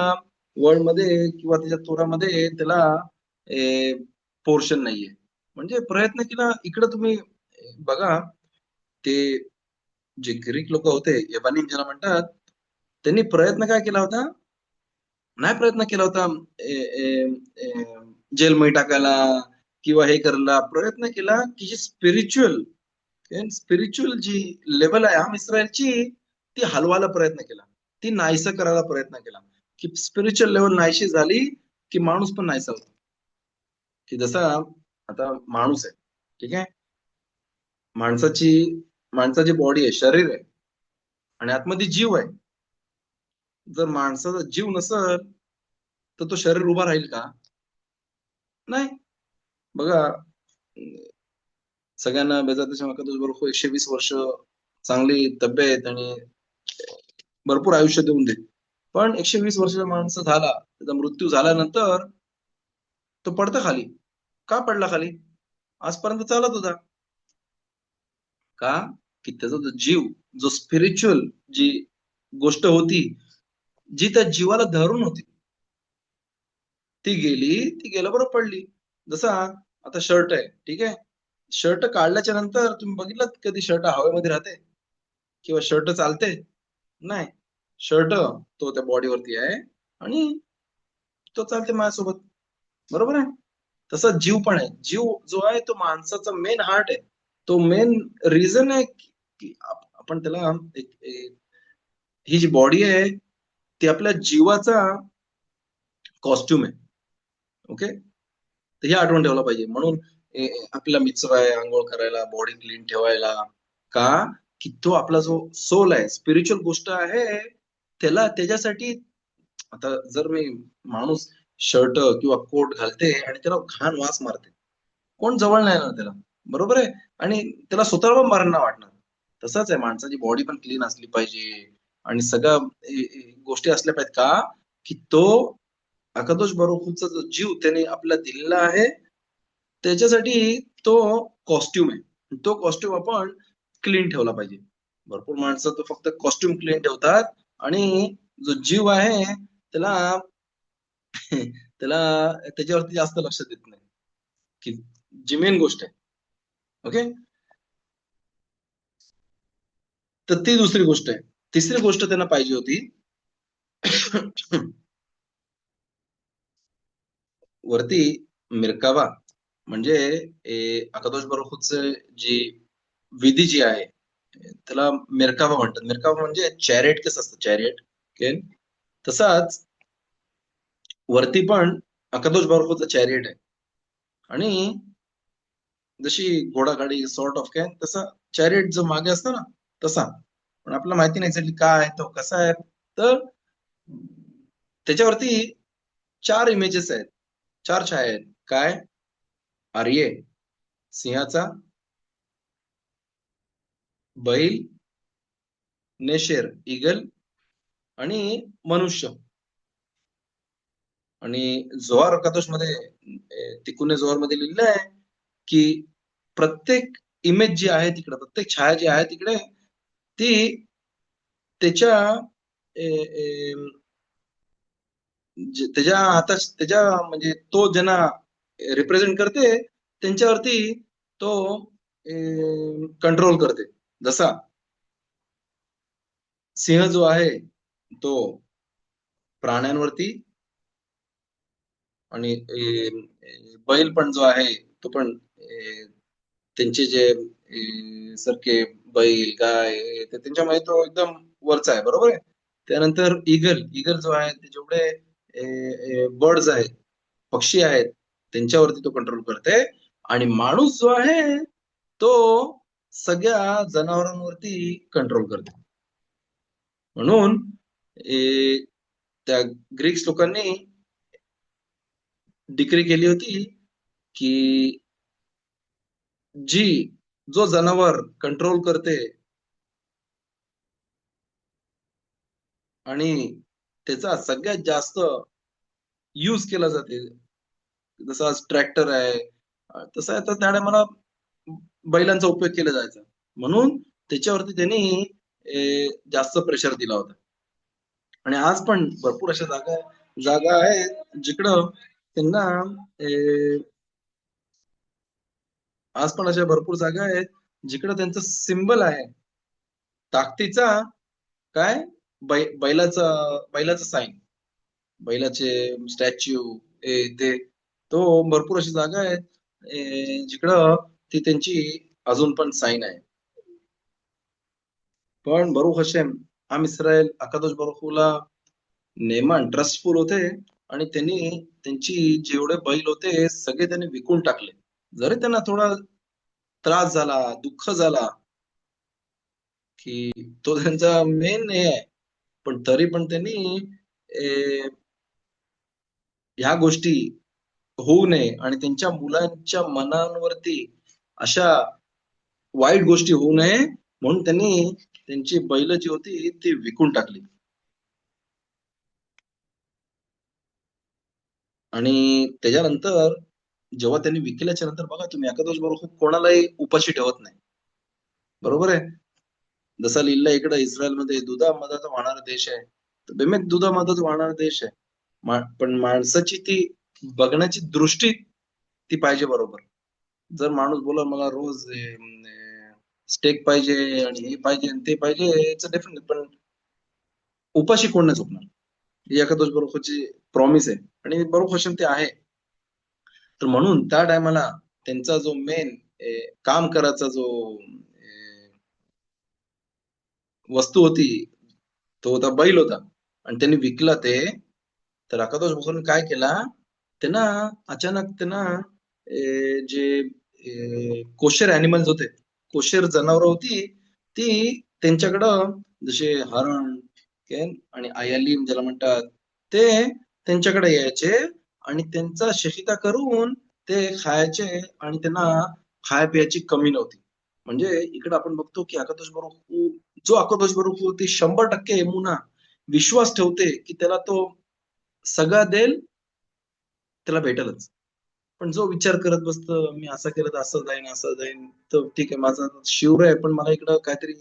वर्ल्ड मध्ये किंवा त्याच्या तोरामध्ये त्याला पोर्शन नाहीये. म्हणजे प्रयत्न केला. इकडे तुम्ही बघा, ते जे ग्रीक लोक होते, यबानीम ज्याला म्हणतात, त्यांनी प्रयत्न काय केला होता? नाही प्रयत्न केला होता जेलमध्ये टाकायला किंवा हे करायला. प्रयत्न केला की जी स्पिरिच्युअल जी लेवल आहे आम इस्रायलची, ती हलवायला प्रयत्न केला, ती नाहीसं करायला प्रयत्न केला. की स्पिरिच्युअल लेवल नाहीशी झाली की माणूस पण नाहीसा होतो. की जसा आता माणूस आहे, ठीक आहे, माणसाची माणसाची बॉडी आहे, शरीर आहे, आणि आतमध्ये जीव आहे. जर माणसाचा जीव नसल तर तो शरीर उभा राहील का? नाही. बघा, सगळ्यांना बेजात बरोबर 120 वर्ष चांगली तब्येत आणि भरपूर आयुष्य देऊन दे, पण 120 वर्षाचा माणूस झाला, त्याचा मृत्यू झाल्यानंतर तो पडता खाली. का पडला खाली? आजपर्यंत चालत होता. का? की त्याचा जो जीव, जो स्पिरिच्युअल जी गोष्ट होती, जी त्या जीवाला धरून होती, ती गेली. ती गेल्याबरोबर पडली. जसा आता शर्ट आहे, ठीक आहे, शर्ट काढल्याच्या नंतर तुम्ही बघितलं कधी शर्ट हवेमध्ये राहते किंवा शर्ट चालते? नाही. शर्ट तो त्या बॉडीवरती आहे आणि तो चालते माझ्यासोबत, बरोबर आहे. तसा जीव पण आहे. जीव जो आहे तो माणसाचा मेन हार्ट आहे. तो मेन रिझन आहे की आपण त्याला ही जी बॉडी आहे ती आपल्या जीवाचा कॉस्ट्युम आहे. ओके, तर हे आठवण ठेवलं पाहिजे. म्हणून आपला मित्र आहे आंघोळ करायला, बॉडी क्लीन ठेवायला. का? की तो आपला जो सोल आहे, स्पिरिच्युअल गोष्ट आहे, त्याला त्याच्यासाठी. आता जर मी माणूस शर्ट किंवा कोट घालते आणि त्याला घाण वास मारते, कोण जवळ नाही येणार त्याला, बरोबर आहे, आणि त्याला स्वतःला पण बरं नाही वाटणार. तसंच आहे, माणसाची बॉडी पण क्लीन असली पाहिजे आणि सगळ्या गोष्टी असल्या पाहिजेत. का? की तो अकादोश बरोखचा जो जीव त्याने आपल्याला दिलेला आहे, त्याच्यासाठी तो कॉस्ट्युम आहे. तो कॉस्ट्युम आपण क्लीन ठेवला पाहिजे. भरपूर माणसं तो फक्त कॉस्ट्युम क्लीन ठेवतात आणि जो जीव आहे त्याला त्याला त्याच्यावरती जास्त लक्ष देत नाही, की जी मेन गोष्ट आहे. ओके, तर ती दुसरी गोष्ट आहे. तिसरी गोष्ट त्यांना पाहिजे होती. वरती मिरकावा, म्हणजे अकादोश बरोखच जी विधी जी आहे त्याला मिरकावा म्हणतात. मिरकावा म्हणजे चॅरेट कसं असतं, चॅरेट. ओके, तसाच वरती पण अकादोश बरोखचं चॅरियट आहे. आणि जशी घोडागाडी सॉर्ट ऑफ कॅन, तसा चॅरियट जो मागे असतो ना, तसा. पण आपल्याला माहिती नाही एक्झॅक्टली काय आहे तो, कसा आहे. तर त्याच्यावरती 4 इमेजेस आहेत, 4 छाया आहेत. काय? आर्ये, सिंहाचा, बैल, नेशेर, इगल, आणि मनुष्य. आणि जोहार कादोश मध्ये, तिकुने जोहार मध्ये लिहिलं आहे की प्रत्येक इमेज जी आहे तिकडे, प्रत्येक छाया जी आहे तिकडे, ती त्याच्या त्याच्या हातात, त्याच्या म्हणजे तो ज्यांना रिप्रेझेंट करते त्यांच्यावरती तो कंट्रोल करते. जसा सिंह जो आहे तो प्राण्यांवरती, आणि बैल पण जो आहे तो पण त्यांचे जे सारखे बैल गाय ते त्यांच्यामध्ये तो एकदम वरचा आहे, बरोबर आहे. त्यानंतर इगल, इगल जो आहे ते जेवढे बर्ड्स आहेत, पक्षी आहेत, त्यांच्यावरती तो कंट्रोल करते. आणि माणूस जो आहे तो सगळ्या जनावरांवरती कंट्रोल करते. म्हणून त्या ग्रीक्स लोकांनी डिक्री केली होती की जी जो जनावर कंट्रोल करते आणि त्याचा सगळ्यात जास्त यूज केला जाते, जसा ट्रॅक्टर आहे, तसं आहे, तर त्याने मला बैलांचा उपयोग केला जायचा. म्हणून त्याच्यावरती त्यांनी जास्त प्रेशर दिला होता. आणि आज पण भरपूर अशा जागा आहेत जिकडं त्यांना आज पण अशा भरपूर जागा आहेत जिकडं त्यांचं सिम्बल आहे ताकदीचा, काय, बैलाचा साईन, बैलाचे स्टॅच्यू, ते तो भरपूर अशी जागा आहेत जिकडं ती त्यांची अजून पण साईन आहे. पण बरुख हशेम, इस्रायल अकादोश बरुखूला नेमान ट्रस्टफुल होते आणि त्यांनी त्यांची जेवढे बैल होते सगळे त्यांनी विकून टाकले. जरी त्यांना थोडा त्रास झाला, दुःख झाला, की तो त्यांचा मेन हे आहे, पण तरी पण त्यांनी ह्या गोष्टी होऊ नये आणि त्यांच्या मुलांच्या मनांवरती अशा वाईट गोष्टी होऊ नये म्हणून त्यांनी त्यांची बैल जी होती ती विकून टाकली. आणि त्याच्यानंतर जेव्हा त्यांनी विकल्याच्या नंतर बघा तुम्ही एकादश बरोबर कोणालाही उपाशी ठेवत नाही. बरोबर आहे. जसा लिहिलं इकडं इस्रायलमध्ये दुधा मधाचा वाहणारा देश आहे, तर बेमेत दुधा मधाचा वाहणारा देश आहे. पण माणसाची ती बघण्याची दृष्टी ती पाहिजे बरोबर. जर माणूस बोला मला रोज स्टेक पाहिजे आणि हे पाहिजे आणि ते पाहिजे, इट्स डिफरंट. पण उपाशी कोण नाही झोपणार, ही एकादश बरोबरची प्रॉमिस आहे आणि बरोबर ते आहे. तर म्हणून त्या टायमाला त्यांचा जो मेन काम करायचा जो वस्तू होती, तो होता बैल होता आणि त्यांनी विकला ते. तर अकादोश भगवान काय केला, त्यांना अचानक त्यांना जे कोशर अॅनिमल्स होते, कोशर जनावर होती, ती त्यांच्याकडं जसे हरण आणि आयालीम ज्याला म्हणतात, ते त्यांच्याकडे यायचे आणि त्यांचा शहिदा करून ते खायचे आणि त्यांना खाया पियाची कमी नव्हती. म्हणजे इकडे आपण बघतो की अकादोश बरोबर जो अकादोश बरोबर ती 100% एमुना विश्वास ठेवते की त्याला तो सगळा देल, त्याला भेटेलच. पण जो विचार करत बसतो मी असं केलं तर असं जाईन, तर ठीक आहे माझा शिवर आहे पण मला इकडं काहीतरी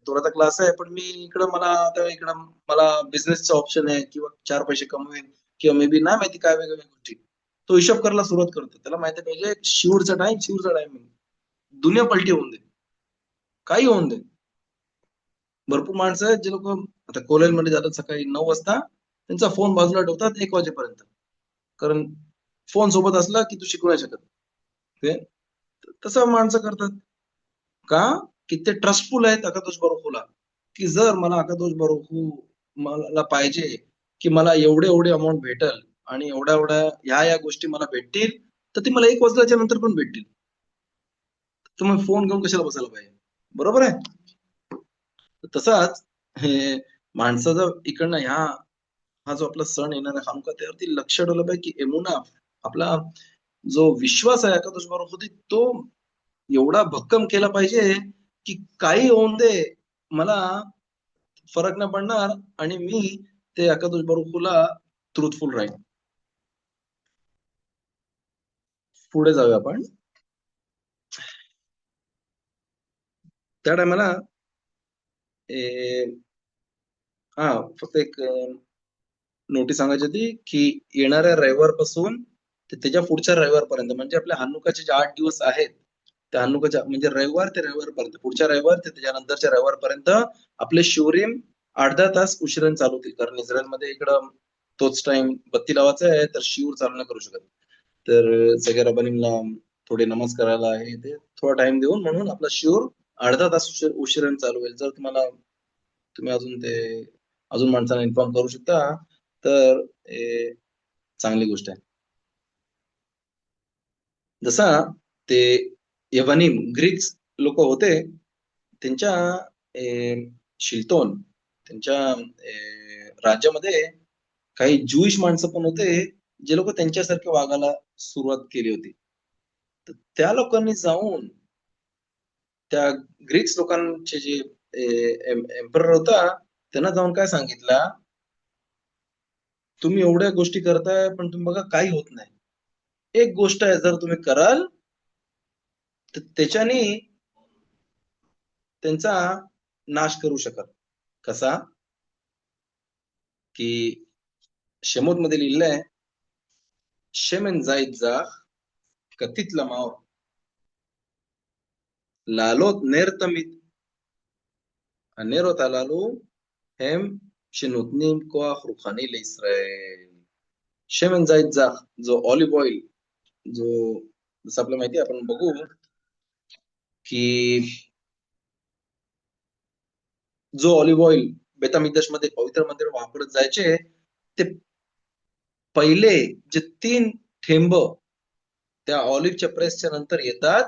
तोराचा क्लास आहे, पण मी इकडं मला आता इकडं मला बिझनेसचं ऑप्शन आहे किंवा 4 पैसे कमवेन किंवा मे बी नाही माहिती काय वेगवेगळ्या गोष्टी. तो हिशोब करायला सुरुवात करतो. त्याला माहिती पाहिजे शिवरचा टाइम दुनिया पलटी होऊन दे. काही होऊन दे. भरपूर माणसं आहेत जे लोक आता कॉलेजमध्ये जातात सकाळी 9 वाजता, त्यांचा फोन बाजूला ठेवतात 1 वाजेपर्यंत. कारण फोन सोबत असला की तू शिकू नाही शकत. ते तसं माणसं करतात. का? की ते ट्रस्टफुल आहेत अकादोश बरोखूला, की जर मला अकादोश बरोखू मला पाहिजे, की मला एवढे अमाउंट भेटल आणि एवढ्या ह्या गोष्टी मला भेटतील, तर ती मला 1 वाजल्याच्या नंतर पण भेटतील. तर मग फोन घेऊन कशाला बसायला पाहिजे? बरोबर आहे? तसाच हे माणसाचा इकडनं हा जो आपला सण येणार आहे हानुका, त्यावरती लक्ष ठेवलं पाहिजे की एमुना, आपला जो विश्वास आहे एकादश बरोबर तो एवढा भक्कम केला पाहिजे की काही होऊन दे, मला फरक नाही पडणार आणि मी ते एकादश बरोबरला ट्रुथफुल राहील. पुढे जाऊया आपण. त्या टायमाला हा फक्त एक नोटीस सांगायची होती की येणाऱ्या रविवारपासून ते त्याच्या पुढच्या रविवारपर्यंत, म्हणजे आपल्या हनुकाचे जे 8 दिवस आहेत, त्या हनुकाच्या म्हणजे रविवार ते रविवारपर्यंत, पुढच्या रविवार ते त्याच्यानंतरच्या रविवारपर्यंत आपले शिवरिम 8-10 तास उशिराने चालू होतील. कारण इस्रायलमध्ये इकडं तोच टाइम बत्ती लावायचा आहे, तर शिवर चालू नाही करू शकत. तर सगळ्या रबानींना थोडे नमाज करायला आहे ते थोडा टाइम देऊन, म्हणून आपला शिवर अर्धा तास उशिराने चालू होईल. जर तुम्ही अजून माणसांना इन्फॉर्म करू शकता तर चांगली गोष्ट आहे. जसा ते यवनी ग्रीक्स लोक होते, त्यांच्या शिल्तोन त्यांच्या राज्यामध्ये काही ज्यूइश माणसं पण होते, जे लोक त्यांच्यासारखे वागायला सुरुवात केली होती. तर त्या लोकांनी जाऊन त्या ग्रीक्स लोकांचे जे एम्परर होता, त्यांना जाऊन काय सांगितलं, तुम्ही एवढ्या गोष्टी करताय पण तुम्ही बघा काही होत नाही. एक गोष्ट आहे, जर तुम्ही कराल तर त्याच्याने त्यांचा नाश करू शकत. कसा की शेमोत मध्ये लिहिलंय, शेमेन जाईत जा कथित लमाव लालोत ner תמיד, הנרות הללו הם שנותנים כוח רוחני לישראל. שמן זית זך, जो ऑलिव्ह ऑइल, जो जसं आपल्याला माहिती आपण बघू की जो ऑलिव्ह ऑइल बेतामिद्दाश मध्ये पवित्र मंदिर वापरत जायचे, ते पहिले जे 3 थेंब त्या ऑलिव्हच्या प्रेसच्या नंतर येतात,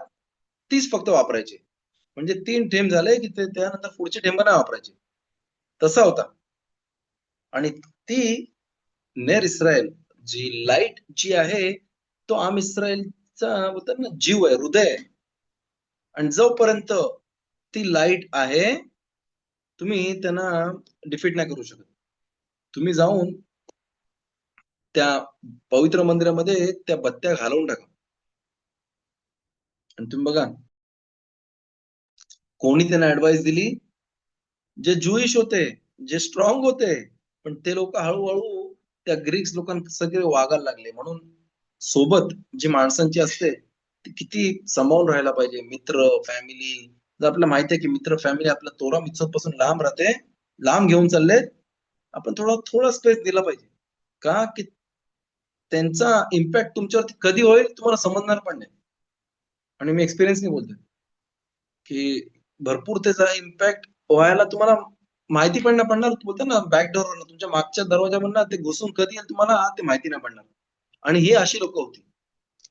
तीच फक्त वापरायचे. म्हणजे 3 थेंब झाले की ते त्यानंतर पुढचे थेंब नाही वापरायचे. तसा होता. आणि ती नेर इस्रायल जी लाईट जी आहे, तो आम इस्रायलचा बोलतात ना जीव आहे, हृदय आहे. आणि जोपर्यंत ती लाईट आहे, तुम्ही त्यांना डिफीट नाही करू शकत. तुम्ही जाऊन त्या पवित्र मंदिरामध्ये त्या बत्त्या घालवून टाका. आणि तुम्ही बघा, कोणी त्यांना ऍडवाइस दिली? जे ज्युइश होते, जे स्ट्रॉंग होते, पण ते लोक हळूहळू त्या ग्रीक्स लोकांसगळे वागायला लागले. म्हणून सोबत जी माणसांची असते ती किती सांभाळून राहायला पाहिजे. मित्र, फॅमिली. जर आपल्याला माहिती आहे की मित्र, फॅमिली आपल्या तोरा मित्रांपासून लांब राहते, लांब घेऊन चालले, आपण थोडा थोडा स्पेस दिला पाहिजे. का की त्यांचा इम्पॅक्ट तुमच्यावरती कधी होईल तुम्हाला समजणार पण नाही. आणि मी एक्सपिरियन्सने बोलतोय की भरपूर त्याचा इम्पॅक्ट व्हायला तुम्हाला माहिती पण नाही पडणार. बोलतो ना बॅक डोअर, तुमच्या मागच्या दरवाजामधनं ते घुसून कधी येईल तुम्हाला ते माहिती नाही पडणार. आणि ही अशी लोक होती.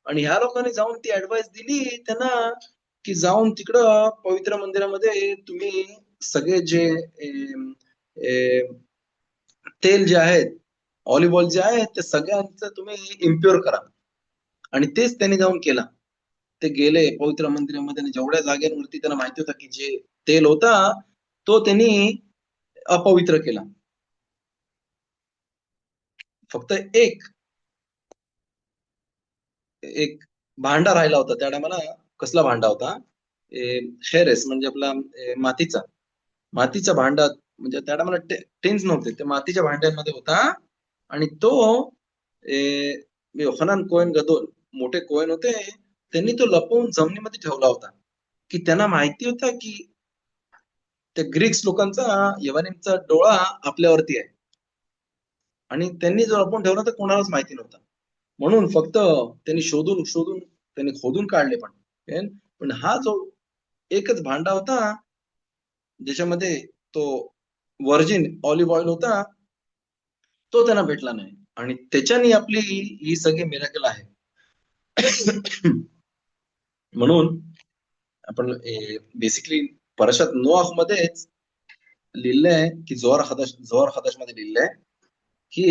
आणि ह्या लोकांनी जाऊन ती ऍडवाइस दिली त्यांना की जाऊन तिकडं पवित्र मंदिरामध्ये तुम्ही सगळे जे तेल जे आहेत, ऑलिव्ह ऑइल जे आहे, ते सगळ्यांचं तुम्ही इम्प्युअर करा. आणि तेच त्यांनी जाऊन केला. ते गेले पवित्र मंदिरामध्ये आणि जेवढ्या जागेवरती त्यांना माहिती होता की जे तेल होता तो त्यांनी अपवित्र केला. फक्त एक एक भांडा राहिला होता त्या टायमाला. कसला भांडा होता? खेरेस म्हणजे आपला मातीचा मातीचा भांडा. म्हणजे त्या टायमाला टेन्स नव्हते, ते मातीच्या भांड्यांमध्ये होता. आणि तो योहानान कोहेन गदोल, मोठे कोहेन होते, त्यांनी तो लपवून जमिनीमध्ये ठेवला होता. की त्यांना माहिती होता की त्या ग्रीक्स लोकांचा, यवनींचा डोळा आपल्यावरती आहे. आणि त्यांनी जो लपवून ठेवला तर कोणालाच माहिती नव्हता. म्हणून फक्त त्यांनी शोधून शोधून त्यांनी खोदून काढले. पण हा जो एकच भांडा होता ज्याच्यामध्ये तो व्हर्जिन ऑलिव्ह ऑइल होता, तो त्यांना भेटला नाही. आणि त्याच्याने आपली ही सगळी मिराकल आहे. म्हणून आपण बेसिकली परशात नोआह मध्येच लिहिलंय की जोहर हदाश मध्ये लिहिलंय की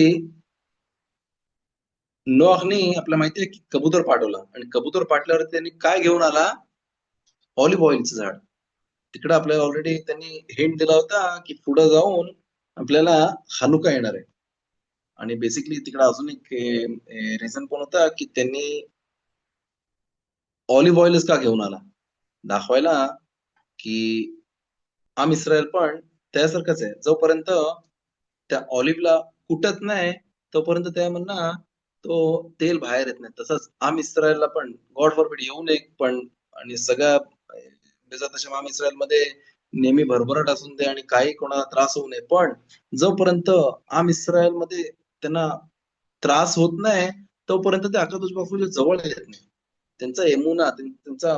नोआहने आपल्याला माहिती आहे की कबूतर पाठवला. आणि कबूतर पाठल्यावर त्यांनी काय घेऊन आला? ऑलिव्ह ऑइलचं झाड. तिकडे आपल्याला ऑलरेडी त्यांनी हिंट दिला होता की पुढे जाऊन आपल्याला हानुका येणार आहे. आणि बेसिकली तिकडे अजून एक रिझन पण होता की त्यांनी ऑलिव्ह ऑइलच का घेऊन आला? दाखवायला की आम इस्रायल पण त्यासारखंच आहे. जोपर्यंत त्या ऑलिव्हला कुटत नाही तोपर्यंत त्या म्हणणं तो तेल बाहेर येत नाही. तसंच आम इस्रायलला पण गॉड फॉरबिड येऊ नये, पण आणि सगळ्या तशा आम इस्रायलमध्ये नेहमी भरभराट असून दे आणि काही कोणाला त्रास होऊ नये. पण जोपर्यंत आम इस्रायलमध्ये त्यांना त्रास होत नाही तोपर्यंत ते अकादोश बापूच्या जवळ येत नाही. त्यांचा एमुना, त्यांचा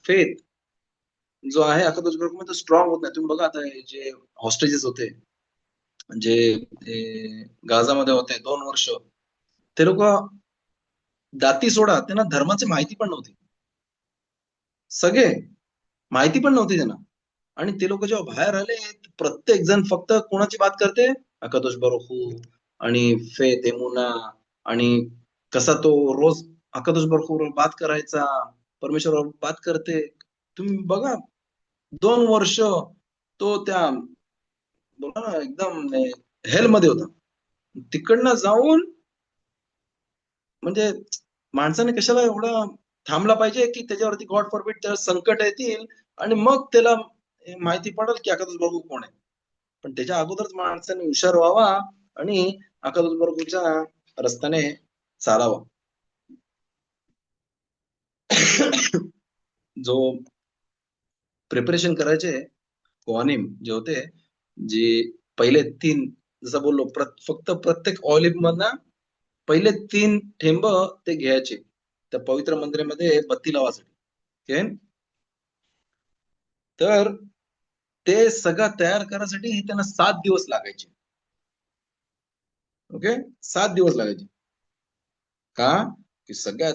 फेथ जो आहे अकादोश बापूमध्ये स्ट्रॉंग होत नाही. तुम्ही बघा आता जे हॉस्टेजेस होते, जे गाझामध्ये होते 2 वर्ष, ते लोक दाती सोडा, त्यांना धर्माची माहिती पण नव्हती. सगळे माहिती पण नव्हती त्यांना. आणि ते लोक जेव्हा बाहेर आले, प्रत्येक जण फक्त कोणाची बात करते? अकादोश बरोखू आणि फेथ, एमुना, आणि कसा तो रोज अकादोश बरोखू बात करायचा, परमेश्वरावर बात करते. तुम्ही बघा 2 वर्ष तो त्या बोला ना एकदम हेल मध्ये होता. तिकडनं जाऊन म्हणजे माणसाने कशाला एवढा थांबला पाहिजे की त्याच्यावरती गॉड फॉरबिड त्याला संकट येतील आणि मग त्याला माहिती पडेल की अकादश बर्गू कोण आहे. पण त्याच्या अगोदरच माणसाने हुशार व्हावा आणि अकादश बर्गूच्या रस्त्याने चालावा. जो प्रिपरेशन करायचे कोहानिम जे होते, जे पहिले 3 जसं बोललो फक्त प्रत्येक ऑलिव्ह मधनं पहिले 3 थेंब ते घ्यायचे त्या पवित्र मंदिरामध्ये बत्ती लावासाठी. ओके. तर ते सगळं तयार करायसाठी त्यांना 7 दिवस लागायचे. ओके. 7 दिवस लागायचे. का? की सगळ्यात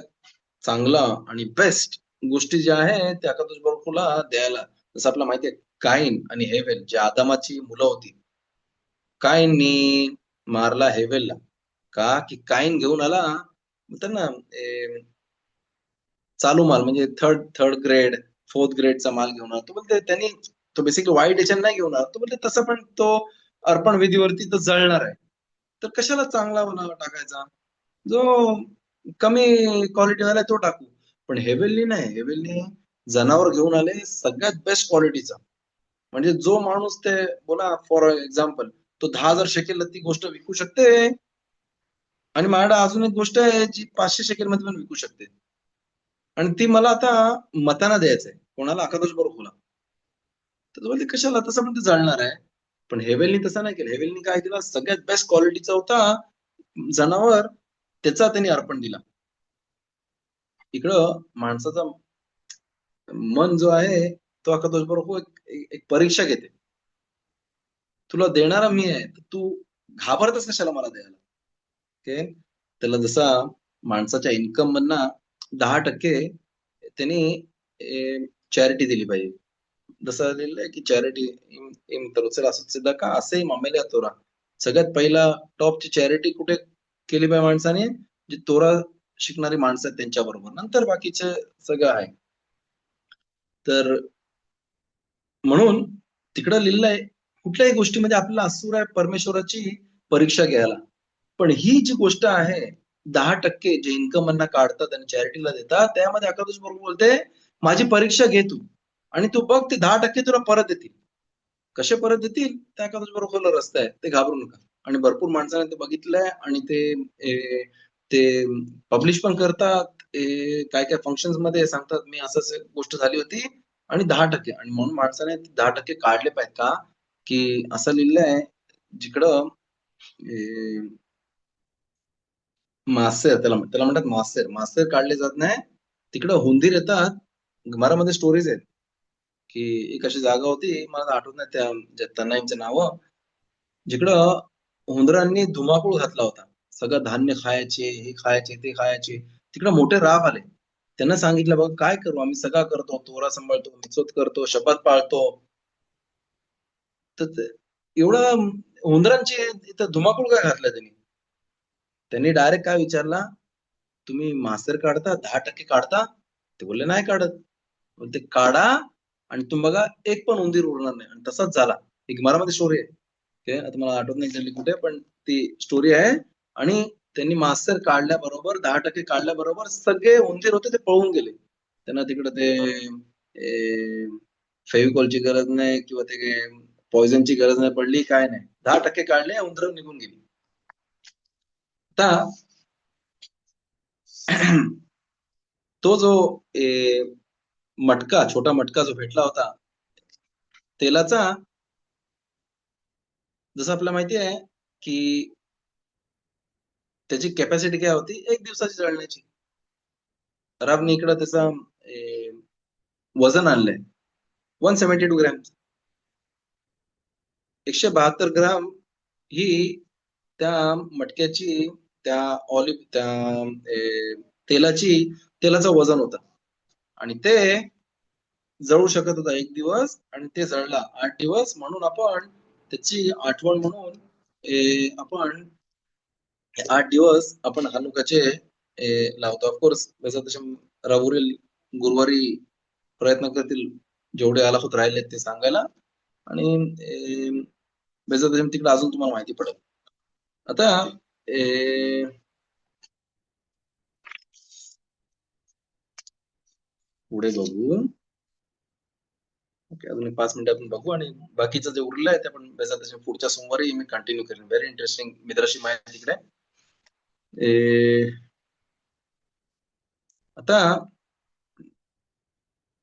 चांगला आणि बेस्ट गोष्टी ज्या आहेत त्या अकादश बर्गूला द्यायला. जसं आपल्याला माहिती आहे काईन आणि हेवेल जी आदामाची मुलं होती. काईननी मारला हेवेलला. का? की काईन घेऊन आला म्हणतात ना चालू माल म्हणजे थर्ड थर्ड ग्रेड, फोर्थ ग्रेडचा माल घेऊन आला. तो बोलते त्यांनी तो बेसिकली वाईट याच्यानं नाही घेऊन आला. तो बोलते तसं पण तो अर्पण विधीवरती तो जळणार आहे. तर कशाला चांगला बनावा टाकायचा? जो कमी क्वालिटीवाला आहे तो टाकू. पण हेवेलनी नाही. हेवेलनी जनावर घेऊन आले सगळ्यात बेस्ट क्वालिटीचा. म्हणजे जो माणूस ते बोला फॉर एक्झाम्पल तो 10,000 शेकेलला ती गोष्ट विकू शकते आणि माझ्याकडे अजून एक गोष्ट आहे जी 500 शेकेल मध्ये पण विकू शकते. आणि ती मला आता मताना द्यायचंय. कोणाला? अकादश बर्गूला. तर तो बोलते कशाला? तसं पण ते जळणार आहे. पण हेवेलनी तसं नाही केलं. हेवेलनी काय केलं? सगळ्यात बेस्ट क्वालिटीचा होता जनावर त्याचा त्यांनी अर्पण दिला. इकडं माणसाचा मन जो आहे तो अकादश बर्गू एक परीक्षा घेते. तुला देणारा मी आहे तर तू घाबरतच कशाला मला द्यायला. ओके. त्याला जसा माणसाच्या इन्कम मधनं 10% त्यांनी चॅरिटी दिली पाहिजे. जसं लिहिलंय की चॅरिटी इम तरुचेर का असे मामेल्या तोरा. सगळ्यात पहिला टॉपची चॅरिटी कुठे केली पाहिजे माणसाने? जी तोरा शिकणारी माणसं आहेत त्यांच्याबरोबर. नंतर बाकीचे सगळं आहे. तर म्हणून तिकडं लिहिलंय कुठल्याही गोष्टीमध्ये आपल्याला असुर आहे परमेश्वराची परीक्षा घ्यायला. पण ही जी गोष्ट आहे 10% जे इन्कम मधनं काढतात आणि चॅरिटीला देतात त्यामध्ये अकादश बर्गू बोलते माझी परीक्षा घे तू आणि तू बघ ते 10% तुला परत देतील. कसे परत देतील? त्या अकादश बर्गूला रस्ता आहे. ते घाबरू नका. आणि भरपूर माणसाने ते बघितलंय आणि ते पब्लिश पण करतात. काय काय फंक्शन्स मध्ये सांगतात मी असं गोष्ट झाली होती आणि 10% आणि म्हणून माणसाने 10% काढले पाहिजेत. का? की असं लिहिलंय जिकडं मासेर त्याला त्याला म्हणतात मासेर. मासेर काढले जात नाही. तिकडं हुंदीर येतात. घरामध्ये स्टोरीज आहेत. की एक अशी जागा होती मला आठवत नाही त्या तनाईंचं नाव जिकडं हुंदरांनी धुमाकूळ घातला होता. सगळं धान्य खायचे, हे खायचे, ते खायचे. तिकडं मोठे राग आले. त्यांना सांगितलं बघ काय करू आम्ही सगळं करतो, तोरा सांभाळतो, मिचोत करतो, शपथ पाळतो. तर एवढं हुंदरांची इथं धुमाकूळ काय घातला त्यांनी? त्यांनी डायरेक्ट काय विचारला, तुम्ही मास्तर काढता 10% काढता? ते बोलले नाही काढत. ते काढा आणि तुम्ही बघा एक पण उंदीर उरणार नाही. आणि तसाच झाला. एक मराठी स्टोरी आहे. ओके. आता मला आठवत नाही एक्झॅक्टली कुठे पण ती स्टोरी आहे. आणि त्यांनी मास्तर काढल्याबरोबर 10% काढल्याबरोबर सगळे उंदीर होते ते पळून गेले. त्यांना तिकडे ते फेविकॉलची गरज नाही किंवा ते पॉइझनची गरज नाही पडली काय नाही. 10% काढले उंदर निघून गेली. आता तो जो मटका छोटा मटका जो भेटला होता तेलाचा जसं आपल्याला माहिती आहे की त्याची कॅपॅसिटी काय होती? 1 दिवसाची जळण्याची. रबने इकडं त्याचं वजन आणलंय 172 ग्रॅम. 172 ग्राम ही त्या मटक्याची त्या ऑलिव्ह त्या तेलाचं वजन होतं. आणि ते जळू शकत होता 1 दिवस आणि ते जळला 8 दिवस म्हणून आपण त्याची आठवण म्हणून आपण 8 दिवस आपण हनुकाचे लावतो. ऑफकोर्स रविवारी गुरुवारी प्रयत्न करतील जेवढे आलाफत राहिले ते सांगायला आणि तिकडे अजून तुम्हाला माहिती पडेल. आता पुढे बघू. ओके, अजून 5 मिनिटं आपण बघू आणि बाकीचं जे उरलं आहे ते आपण त्याच्या पुढच्या सोमवारी मी कंटिन्यू करेन. व्हेरी इंटरेस्टिंग मिद्राशी माहिती तिकडे. आता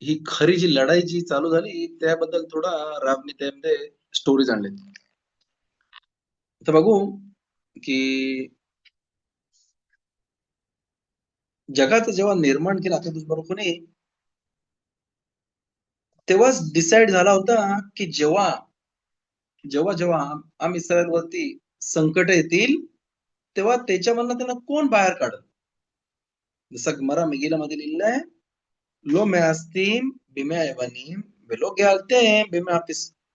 ही खरी जी लढाई जी चालू झाली त्याबद्दल थोडा रावने त्यामध्ये स्टोरीज आणले. आता बघू की जगाचं जेव्हा निर्माण केलं आता बरोबरने तेव्हाच डिसाईड झाला होता की जेव्हा जेव्हा जेव्हा आम इस्रायलवरती संकट येतील तेव्हा त्याच्यामधनं त्यांना कोण बाहेर काढल. जसं गमरा मेगिलामध्ये लिहिलं आहे, लो मेआस्तीम बिमे यवनीम वेलो गेलतेम बिमे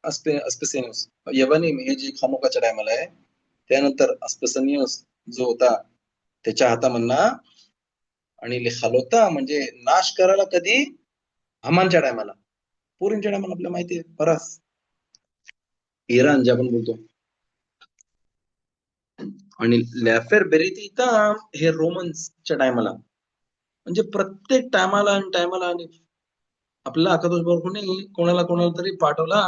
अस्पेसिनियस. यवनीम हे जे खानोकाच्या टायमाला आहे, त्यानंतर अस्पेसिनियस जो होता त्याच्या हातामधना आणि लिखालोता म्हणजे नाश करायला कधी हमानच्या टायमाला, पुरींच्या टायमाला आपल्याला माहिती आहे परस इराण जे आपण बोलतो, आणि लॅफेर बेरितिता हे रोमन्सच्या टायमाला. म्हणजे प्रत्येक टायमाला आणि टायमाला आणि आपल्याला अकादोष बरोबर कोणाला कोणाला तरी पाठवला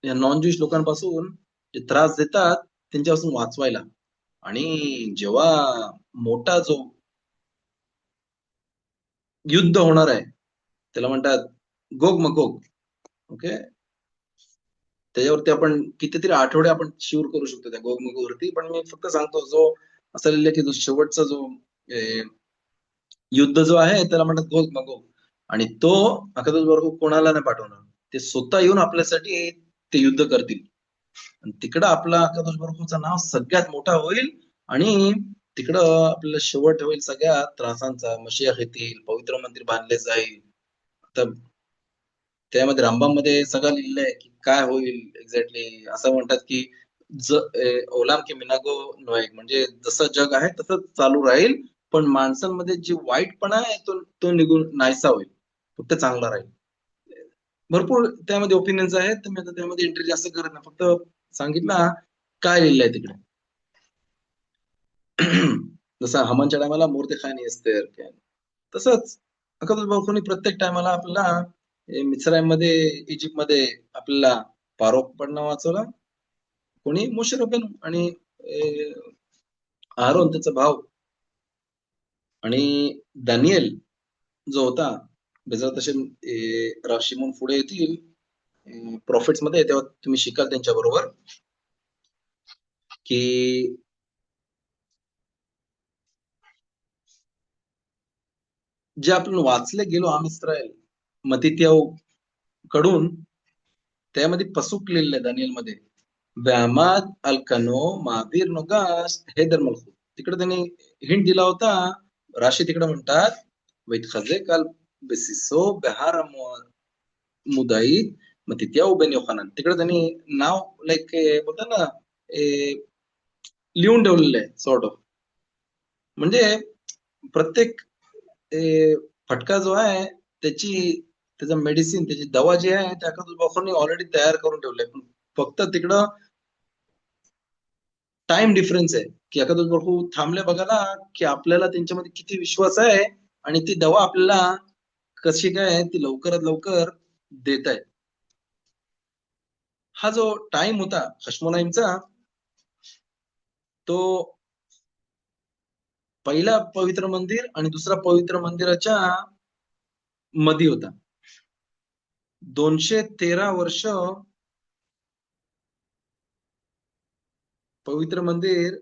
या नॉन ज्यूश लोकांपासून जे त्रास देतात त्यांच्यापासून वाचवायला. आणि जेव्हा मोठा जो युद्ध होणार आहे त्याला म्हणतात गोग मगोग. ओके, त्याच्यावरती आपण कितीतरी आठवडे आपण शिवर करू शकतो त्या गोग मगोगवरती. पण मी फक्त सांगतो जो असं लिहिलं की जो शेवटचा जो युद्ध जो आहे त्याला म्हणतात गोग मगोग. आणि तो अकादोष बरोबर कोणाला नाही पाठवणार, ते स्वतः येऊन आपल्यासाठी ते युद्ध करतील. आणि तिकडं आपला अकादोष बरोबरचं नाव सगळ्यात मोठा होईल आणि तिकडं आपल्याला शेवट होईल सगळ्या त्रासांचा. मशिया येतील, पवित्र मंदिर बांधले जाईल. तर त्यामध्ये रामबामध्ये सगळं लिहिलंय की काय होईल एक्झॅक्टली. असं म्हणतात की ओलाम के मिनागो नोएग, म्हणजे जसं जग आहे तसंच चालू राहील, पण माणसांमध्ये जी वाईटपणा आहे तो निघून नाहीसा होईल, फक्त चांगला राहील. भरपूर त्यामध्ये ओपिनियन्स आहेत, तर मी आता त्यामध्ये एंट्री जास्त करत नाही, फक्त सांगितलं काय लिहिलंय तिकडे. जसं हमानच्या टायमाला मूर्ती खाणी असते, तसंच अकादोष प्रत्येक टायमाला आपल्याला मिस्राईममध्ये इजिप्तमध्ये आपल्याला फारोक पडणं वाचवला कोणी, मोशे रबेनू आणि आरोन त्याचा भाव. आणि दानियल जो होता बेजार तसे राशीमून पुढे येतील प्रॉफिट्स मध्ये, तेव्हा तुम्ही शिकाल त्यांच्या बरोबर की जे आपण वाचले गेलो आम इस्रायल मतित्याव कडून, त्यामध्ये पसूक लिहिलेलं दानियल मध्ये व्यामाद अलकनो महावीर नोगास हे मलखूत. तिकडे त्यांनी हिंट दिला होता. राशी तिकडे म्हणतात वैत खजे काल बेसिसो बेहार मुदाई मग तिथे उबेन योखानन. तिकडे त्यांनी नाव लाईक बोलतात ना लिहून ठेवलेलं आहे सॉर्ट ऑफ. म्हणजे प्रत्येक फटका जो आहे त्याचा मेडिसिन, त्याची दवा जी आहे त्या डॉक्टरने ऑलरेडी तयार करून ठेवलंय. पण फक्त तिकडं टाइम डिफरन्स आहे की एखादं भरपूर थांबले बघायला की आपल्याला त्यांच्यामध्ये किती विश्वास आहे आणि ती दवा आपल्याला कशी काय ती लवकरात लवकर देत आहे. हा जो टाइम होता हशमोनाईमचा, तो पहिला पवित्र मंदिर आणि दुसरा पवित्र मंदिराच्या मध्ये होता. 213 वर्ष पवित्र मंदिर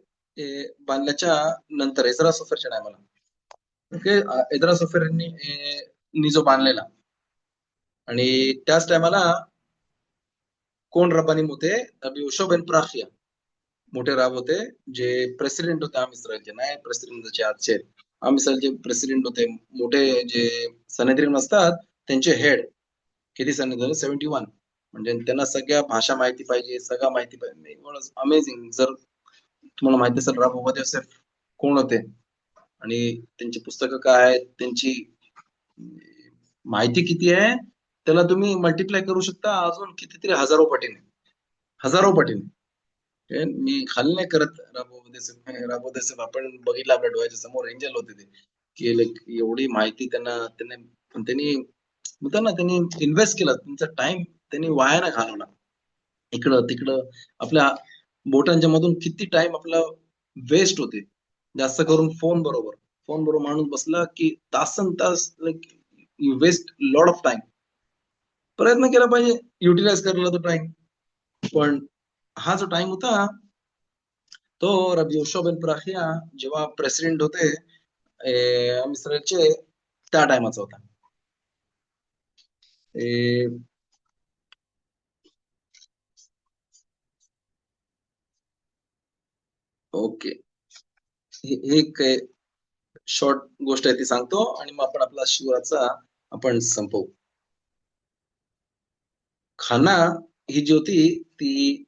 बांधल्याच्या नंतर एजरा सोफरच्या टायमाला, ओके, एजरा सोफरनी जो बांधलेला. आणि त्याच टायमाला कोण रबानीम होते, अबी योशो बेन प्राखिया मोठे राब होते, जे प्रेसिडेंट होते आम इस्रायलचे, नाही प्रेसिडेंटचे आजचे आम इस्रायलचे प्रेसिडेंट होते. मोठे जे सनेद्रीन असतात त्यांचे हेड. किती सनेद्रीन? 71. म्हणजे त्यांना सगळ्या भाषा माहिती पाहिजे, सगळं माहिती पाहिजे. अमेझिंग. जर तुम्हाला माहिती असेल राब ओबाद्या योसेफ कोण होते आणि त्यांची पुस्तकं काय आहेत, त्यांची माहिती किती आहे, त्याला तुम्ही मल्टिप्लाय करू शकता अजून कितीतरी हजारो पटीने, हजारो पटीने. मी खाली नाही करत राबोदेसेफ आपण बघितलं आपल्या डोळ्याच्या समोर एंजल होते ते, की लाईक एवढी माहिती त्यांनी म्हणतात ना, त्यांनी इन्व्हेस्ट केलं, तुमचा टाइम त्यांनी वाया नाही घालवला. इकडं तिकडं आपल्या बोटांच्या मधून किती टाइम आपला वेस्ट होते. जास्त करून फोन बरोबर माणूस बसला की तासन तास, like you waste lot of time. प्रयत्न केला पाहिजे युटिलाइज करायला तो टाइम. पण हा जो टाइम होता, तो रबी योशुआ बेन पराखिया जेव्हा प्रेसिडेंट होते इस्रायलचे, त्या टायमाचा होता. ओके, एक शॉर्ट गोष्ट आहे ती सांगतो आणि मग आपण आपला शिवराचा आपण संपवू. खाना ही जी होती ती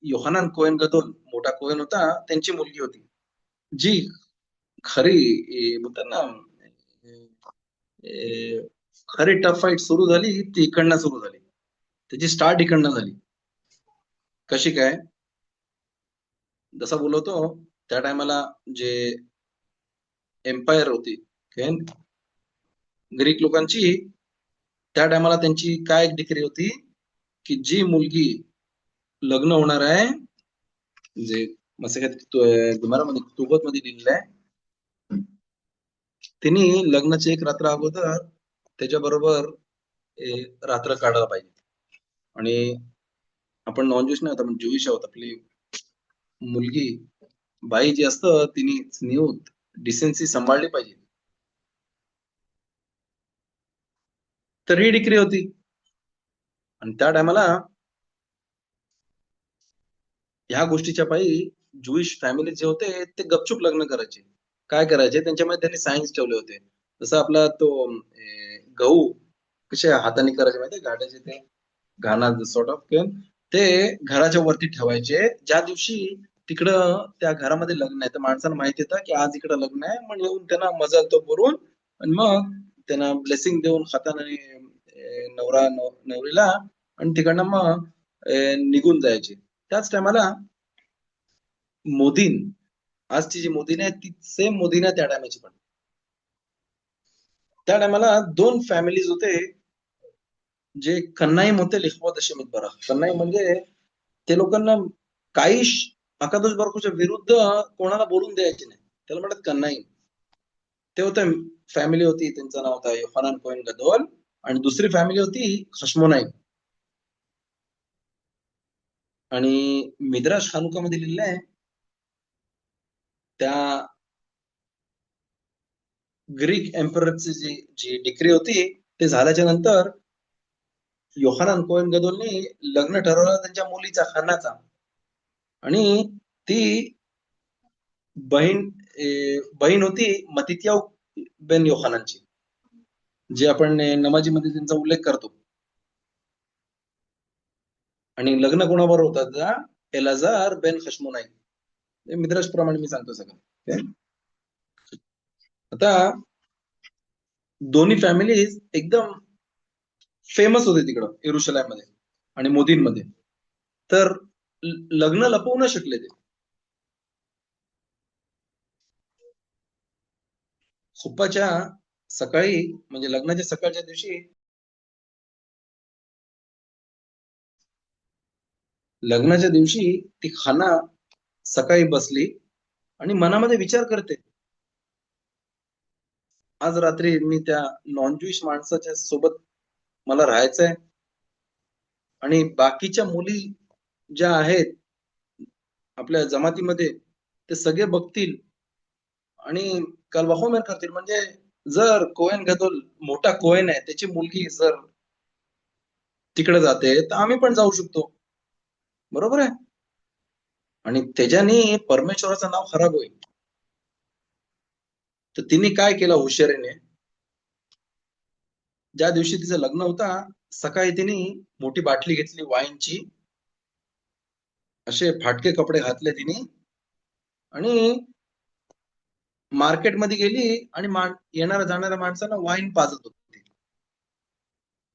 योहानान कोहेन गदोल, मोठा कोहेन होता, त्यांची मुलगी होती. जी खरी म्हणतात ना, खरी टफ फाईट सुरू झाली ती इकडनं सुरू झाली. त्याची स्टार्ट इकडनं झाली. कशी काय? जसा बोलवतो त्या टायमाला जे एम्पायर होती ग्रीक लोकांची, त्या टायमाला त्यांची काय एक डिक्री होती की जी मुलगी लग्न होणार आहे, जे गुमारामध्ये तुबत मध्ये लिहिलेलं आहे, तिने लग्नाची एक रात्र अगोदर त्याच्याबरोबर रात्र काढायला पाहिजे. आणि आपण नॉन ज्यूश नाही, आपण ज्यूइश आहोत. आपली मुलगी बाई जी असतं तिने स्नेहूत डिसेन्सी सांभाळली पाहिजे. तर ही डिक्री होती. आणि त्या टायमाला ह्या गोष्टीच्या पायी ज्यूइश फॅमिली जे होते ते गपचूप लग्न करायचे. काय करायचे, त्यांच्यामध्ये त्यांनी सायन्स ठेवले होते. जसं आपला तो गहू कसे हाताने करायचे माहितीये, घाटाचे ते घाणा सॉर्ट ऑफ, ते घराच्या वरती ठेवायचे. ज्या दिवशी तिकडं त्या घरामध्ये लग्न आहे तर माणसाला माहिती येतं की आज इकडं लग्न आहे, मग येऊन त्यांना मजा तो करून आणि मग त्यांना ब्लेसिंग देऊन खाताना नवरा नवरीला, आणि तिकडनं मग निघून जायचे. त्याच टायमाला मोदीन, आजची जी मोदीन आहे ती सेम मोदीन आहे त्या टायमाची. पण त्या टायमाला दोन फॅमिलीज होते जे कन्नाईम होते लिखवत असे बरा. कन्नाईम म्हणजे ते लोकांना काही अकादोष बारकूच्या विरुद्ध कोणाला बोलून द्यायचे नाही, त्याला म्हणतात कन्नाईम. ते होते फॅमिली होती, त्यांचं नाव होतं योहानान कोहेन गदोल, आणि दुसरी फॅमिली होती हशमोनाईम. आणि मिद्राश खानुका मध्ये लिहिलेलं आहे, त्या ग्रीक एम्पररची जी डिक्री होती ते झाल्याच्या नंतर योहानान कोहेन गदोलने लग्न ठरवलं त्यांच्या मुलीचा, खानाचा. आणि ती बहीण बहीण होती मतित्याव बेन योहानानची, जे आपण नमाजीमध्ये त्यांचा उल्लेख करतो. आणि लग्न कोणाबरोबर होतं त्या, एलाझार बेन हशमोनाई. मिद्राश प्रमाणे मी सांगतो सगळं. आता दोन्ही फॅमिलीज एकदम फेमस होते तिकडं येरुशलेम मध्ये आणि मोदींमध्ये. तर लग्न लपवू न शकले ते. खुप्पाच्या सकाळी, म्हणजे लग्नाच्या सकाळच्या दिवशी, लग्नाच्या दिवशी ती खाना सकाळी बसली आणि मनामध्ये विचार करते, आज रात्री मी त्या नॉन ज्यूइश माणसाच्या सोबत मला राहायचंय, आणि बाकीच्या मुली ज्या आहेत आपल्या जमातीमध्ये ते सगळे बघतील आणि काल वाहोमेर करतील. म्हणजे जर कोहेन गदोल मोठा कोहेन आहे, त्याची मुलगी जर तिकडे जाते तर आम्ही पण जाऊ शकतो, बरोबर आहे. आणि त्याच्याने परमेश्वराचं नाव खराब होईल. तर तिने काय केलं हुशारीने, ज्या दिवशी तिचं लग्न होता सकाळी तिने मोठी बाटली घेतली वाईनची, असे फाटके कपडे घातले तिने, आणि मार्केटमध्ये गेली आणि येणाऱ्या जाणाऱ्या माणसांना वाईन पाजत होती.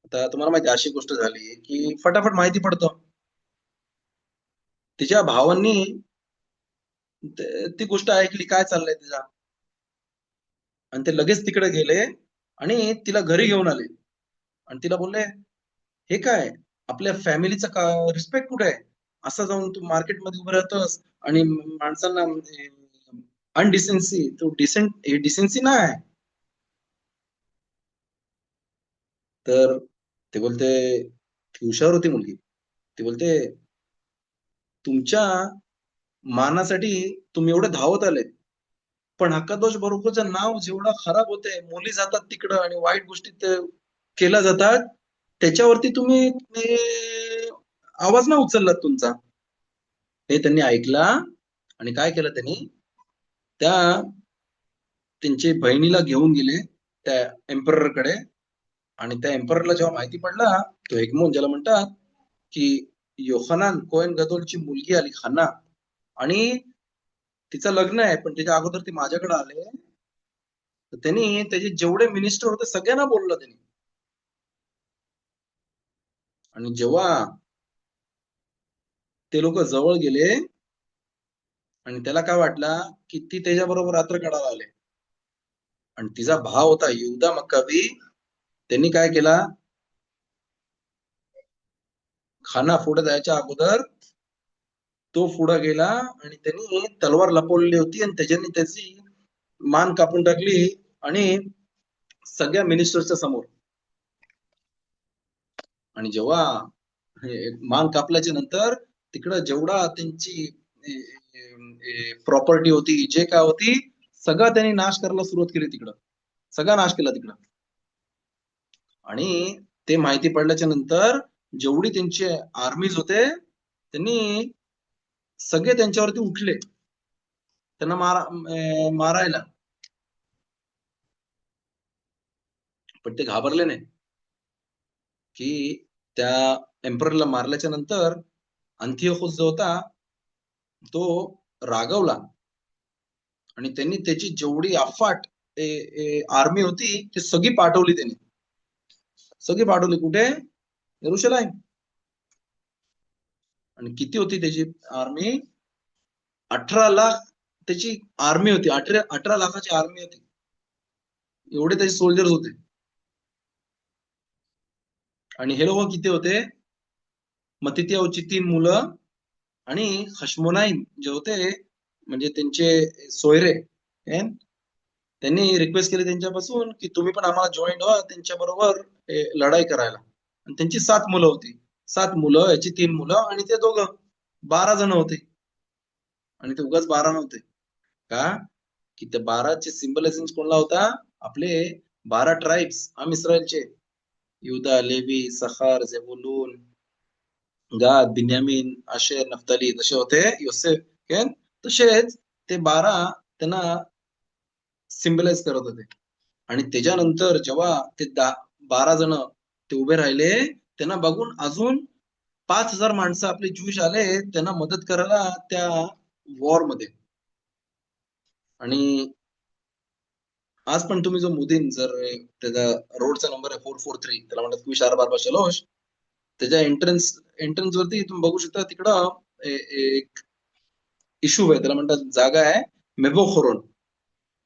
आता तुम्हाला माहिती अशी गोष्ट झाली की फटाफट माहिती पडतं. तिच्या भावांनी ती गोष्ट ऐकली काय चाललंय तिचा, आणि ते लगेच तिकडे गेले आणि तिला घरी घेऊन आले. आणि तिला बोलले, हे काय, आपल्या फॅमिलीचा का रिस्पेक्ट कुठे आहे? असं जाऊन तू मार्केटमध्ये उभं राहतोस आणि माणसांना अनडिसेन्सी, तो डिसेंट, हे डिसेन्सी नाही. तर ते बोलते, ती हुशार होती मुलगी, ती बोलते, तुमच्या मानासाठी तुम्ही एवढे धावत आले, पण हक्कादोष बरोबरचं नाव जेवढा खराब होते, मुली जातात तिकडं आणि वाईट गोष्टी केल्या जातात, त्याच्यावरती तुम्ही आवाज ना उचललात तुमचा. हे त्यांनी ऐकला आणि काय केलं त्यांनी, त्या त्यांची बहिणीला घेऊन गेले त्या एम्पररकडे. आणि त्या एम्पररला जेव्हा माहिती पडला, तो हेगमोन ज्याला म्हणतात, की योहानान कोहेन गदोलची मुलगी आली हन्ना, आणि तिचं लग्न आहे, पण त्याच्या अगोदर ती माझ्याकडे आले, तर त्यांनी त्याचे जेवढे मिनिस्टर होते सगळ्यांना बोललं त्यांनी. आणि जेव्हा ते लोक जवळ गेले आणि त्याला काय वाटलं की ती त्याच्याबरोबर रात्र काढायला आले, आणि तिचा भाव होता युदा मक्काबी, त्यांनी काय केला, खाना पुढे जायच्या अगोदर तो पुढे गेला आणि त्यांनी तलवार लपवलेली होती आणि त्याच्याने त्याची मान कापून टाकली, आणि सगळ्या मिनिस्टरच्या समोर. आणि जेव्हा मान कापल्याच्या नंतर तिकडं जेवढा त्यांची प्रॉपर्टी होती, जे काय होती, सगळं त्यांनी नाश करायला सुरुवात केली तिकडं, सगळा नाश केला तिकडं. आणि ते माहिती पडल्याच्या नंतर जेवढी त्यांचे आर्मीज होते, त्यांनी सगळे त्यांच्यावरती उठले त्यांना मारायला. पण ते घाबरले नाही, की त्या एम्पररला मारल्याच्या नंतर अंथियोखस जो होता तो रागवला, आणि त्यांनी त्याची जेवढी अफाट आर्मी होती ती सगळी पाठवली, त्यांनी सगळी पाठवली कुठे, यरुशलेम. आणि किती होती त्याची आर्मी, 18 लाख त्याची आर्मी होती, 18 लाखाची आर्मी होती, एवढे त्याचे सोल्जर्स होते. आणि हे लोक किती होते, मतित्याची 3 मुलं, आणि हशमोनाईम जे होते म्हणजे त्यांचे सोयरे, त्यांनी रिक्वेस्ट केली त्यांच्यापासून की तुम्ही पण आम्हाला जॉईन व्हा त्यांच्या बरोबर लढाई करायला. आणि त्यांची 7 मुलं होती, 7 मुलं, याची 3 मुलं, आणि ते दोघं 12 जण होते. आणि ते उगाच 12 नव्हते का, की त्या 12चे सिम्बलिझम कोणला होता, आपले 12 ट्राईब्स आम इस्रायलचे, युदा, लेवी, सखार, जेबुलून, गाद, बिन्यामीन, आशेर, नफ्ताली, जसे होते योसेफ, तसेच ते 12 त्यांना सिम्बलाइज करत होते. आणि त्याच्यानंतर जेव्हा ते 12 जण ते उभे राहिले, त्यांना बघून अजून 5,000 माणसं आपले ज्यूश आले त्यांना मदत करायला त्या वॉर मध्ये. आणि आज पण तुम्ही जो मुदीन, जर त्याचा रोडचा नंबर आहे 443, त्याला म्हणतात कुशार बारबा शलोश, त्याच्या एंट्रन्स वरती तुम्ही बघू शकता, तिकडं एक इशू आहे, त्याला म्हणतात जागा आहे मेबो खोरोन.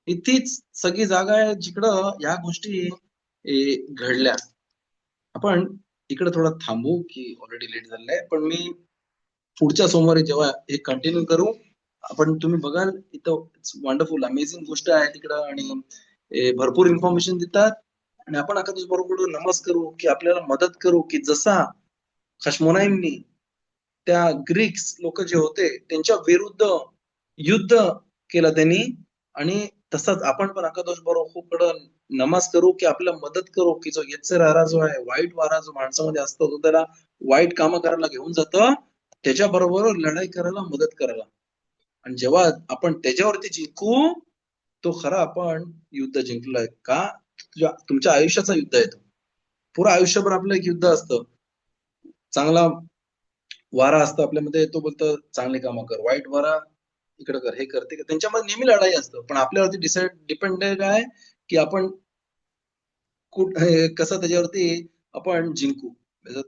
तीच सगळी जागा आहे जिकडं या गोष्टी घडल्या. आपण इकडे थोडं थांबू, की ऑलरेडी लेट झालंय, पण मी पुढच्या सोमवारी जेव्हा हे कंटिन्यू करू, आपण तुम्ही बघाल इथं वंडरफुल अमेझिंग गोष्ट आहे तिकडं, आणि भरपूर इन्फॉर्मेशन देतात. आणि आपण आता बरोबर नमस करू, की आपल्याला मदत करू, की जसा खशमोनाईंनी त्या ग्रीक्स लोक जे होते त्यांच्या विरुद्ध युद्ध केलं त्यांनी, आणि तसंच आपण पण अकादोष बरोबर नमाज करू, की आपल्याला मदत करू, की जो येत्सर वारा जो आहे, वाईट वारा जो माणसामध्ये असतो, तो त्याला वाईट कामं करायला घेऊन जातं, त्याच्याबरोबर लढाई करायला मदत करायला. आणि जेव्हा आपण त्याच्यावरती जिंकू, तो खरा आपण युद्ध जिंकलोय का, तुमच्या आयुष्याचा युद्ध आहे तो. पुरं आयुष्यभर आपलं एक युद्ध असतं. चांगला वारा असतो आपल्यामध्ये, तो बोलतो चांगली कामं कर, वाईट वारा इकडे कर, हे करते का, त्यांच्यामध्ये नेहमी लढाई असतं. पण आपल्यावरती डिपेंडेड आहे की आपण कसं त्याच्यावरती आपण जिंकू.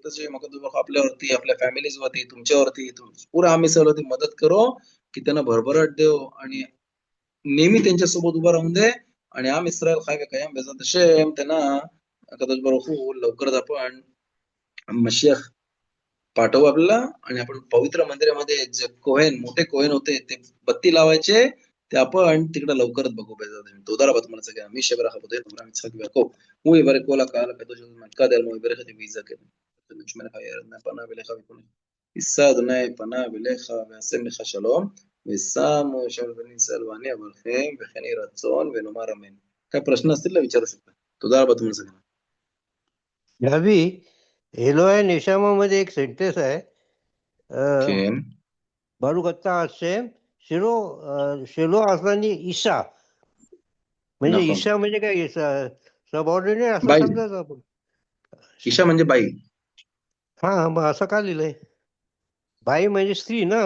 तसे मग आपल्यावरती, आपल्या फॅमिलीज वरती, तुमच्यावरती, पुरा आम्ही सर्वती मदत करो, की त्यांना भरभराट देव, आणि नेहमी त्यांच्यासोबत उभा राहून दे. आणि आम इस्रायल खाय कायम बेजात शेम त्यांना הקדוש ברוך הוא लवकरच आपण मशियख पाठवू आपल्याला आणि आपण पवित्र मंदिरामध्ये जे मोठे कोहेन होते ते बत्ती लावायचे ते आपण तिकडे लवकरच बघू पाहिजे. תודה רבה तुम्हाला सगळ्यांना. מי שברך אבותינו אברהם יצחק ויעקב הוא יברך כל הקהל הקדוש הזה מלכה דלמו יברך את ויזקן. ונשמע לך ירד פניו אליך ויפונה. יישא אדוני פניו אליך וישם לך שלום ושמו שם בני ישראל ואני אברכם וכן יהי רצון ונאמר אמן. काय प्रश्न असतील तर विचारू शकता. תודה רבה तुम्हाला सगळ्यांना. यावी एलोय नेशामामध्ये एक सेंटेन्स आहे כן. बारुक आता आसेम शेलो असलानी ईशा म्हणजे נכון. ईशा म्हणजे काय सबऑर्डिनेट असं बाई. समजायचं आपण. ईशा म्हणजे बाई. हा मग असं का लिहिलंय? बाई म्हणजे स्त्री ना.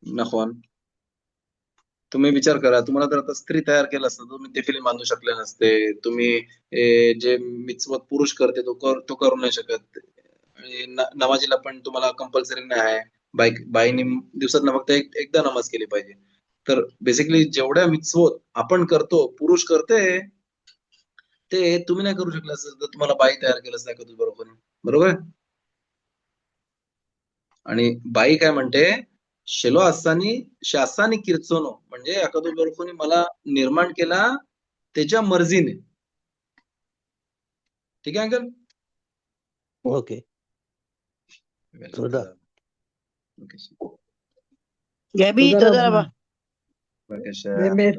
נכון. तुम्ही विचार करा, तुम्हाला जर आता स्त्री तयार केलं असतं तुम्ही ते फिल्म बांधू शकले नसते. तुम्ही जे मिtzvot पुरुष करते तो करू नाही शकत. आणि नमाजीला पण तुम्हाला कंपल्सरी नाही आहे. बाईने दिवसात फक्त एकदा नमाज केली पाहिजे. तर बेसिकली जेवढ्या मिtzvot आपण करतो, पुरुष करते, ते तुम्ही नाही करू शकले असते जर तुम्हाला बाई तयार केलं असतं एखादं बरोबर. बरोबर? आणि बाई काय म्हणते, शेलो असतानी शासानी किरचोनो म्हणजे एखादं बरोबर मला निर्माण केला त्याच्या मर्जीने. ठीक आहे अंकल? ओके. תודה. בבקשה. גבי, תודה רבה. בבקשה. באמת.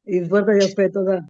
הסברת יפה, תודה.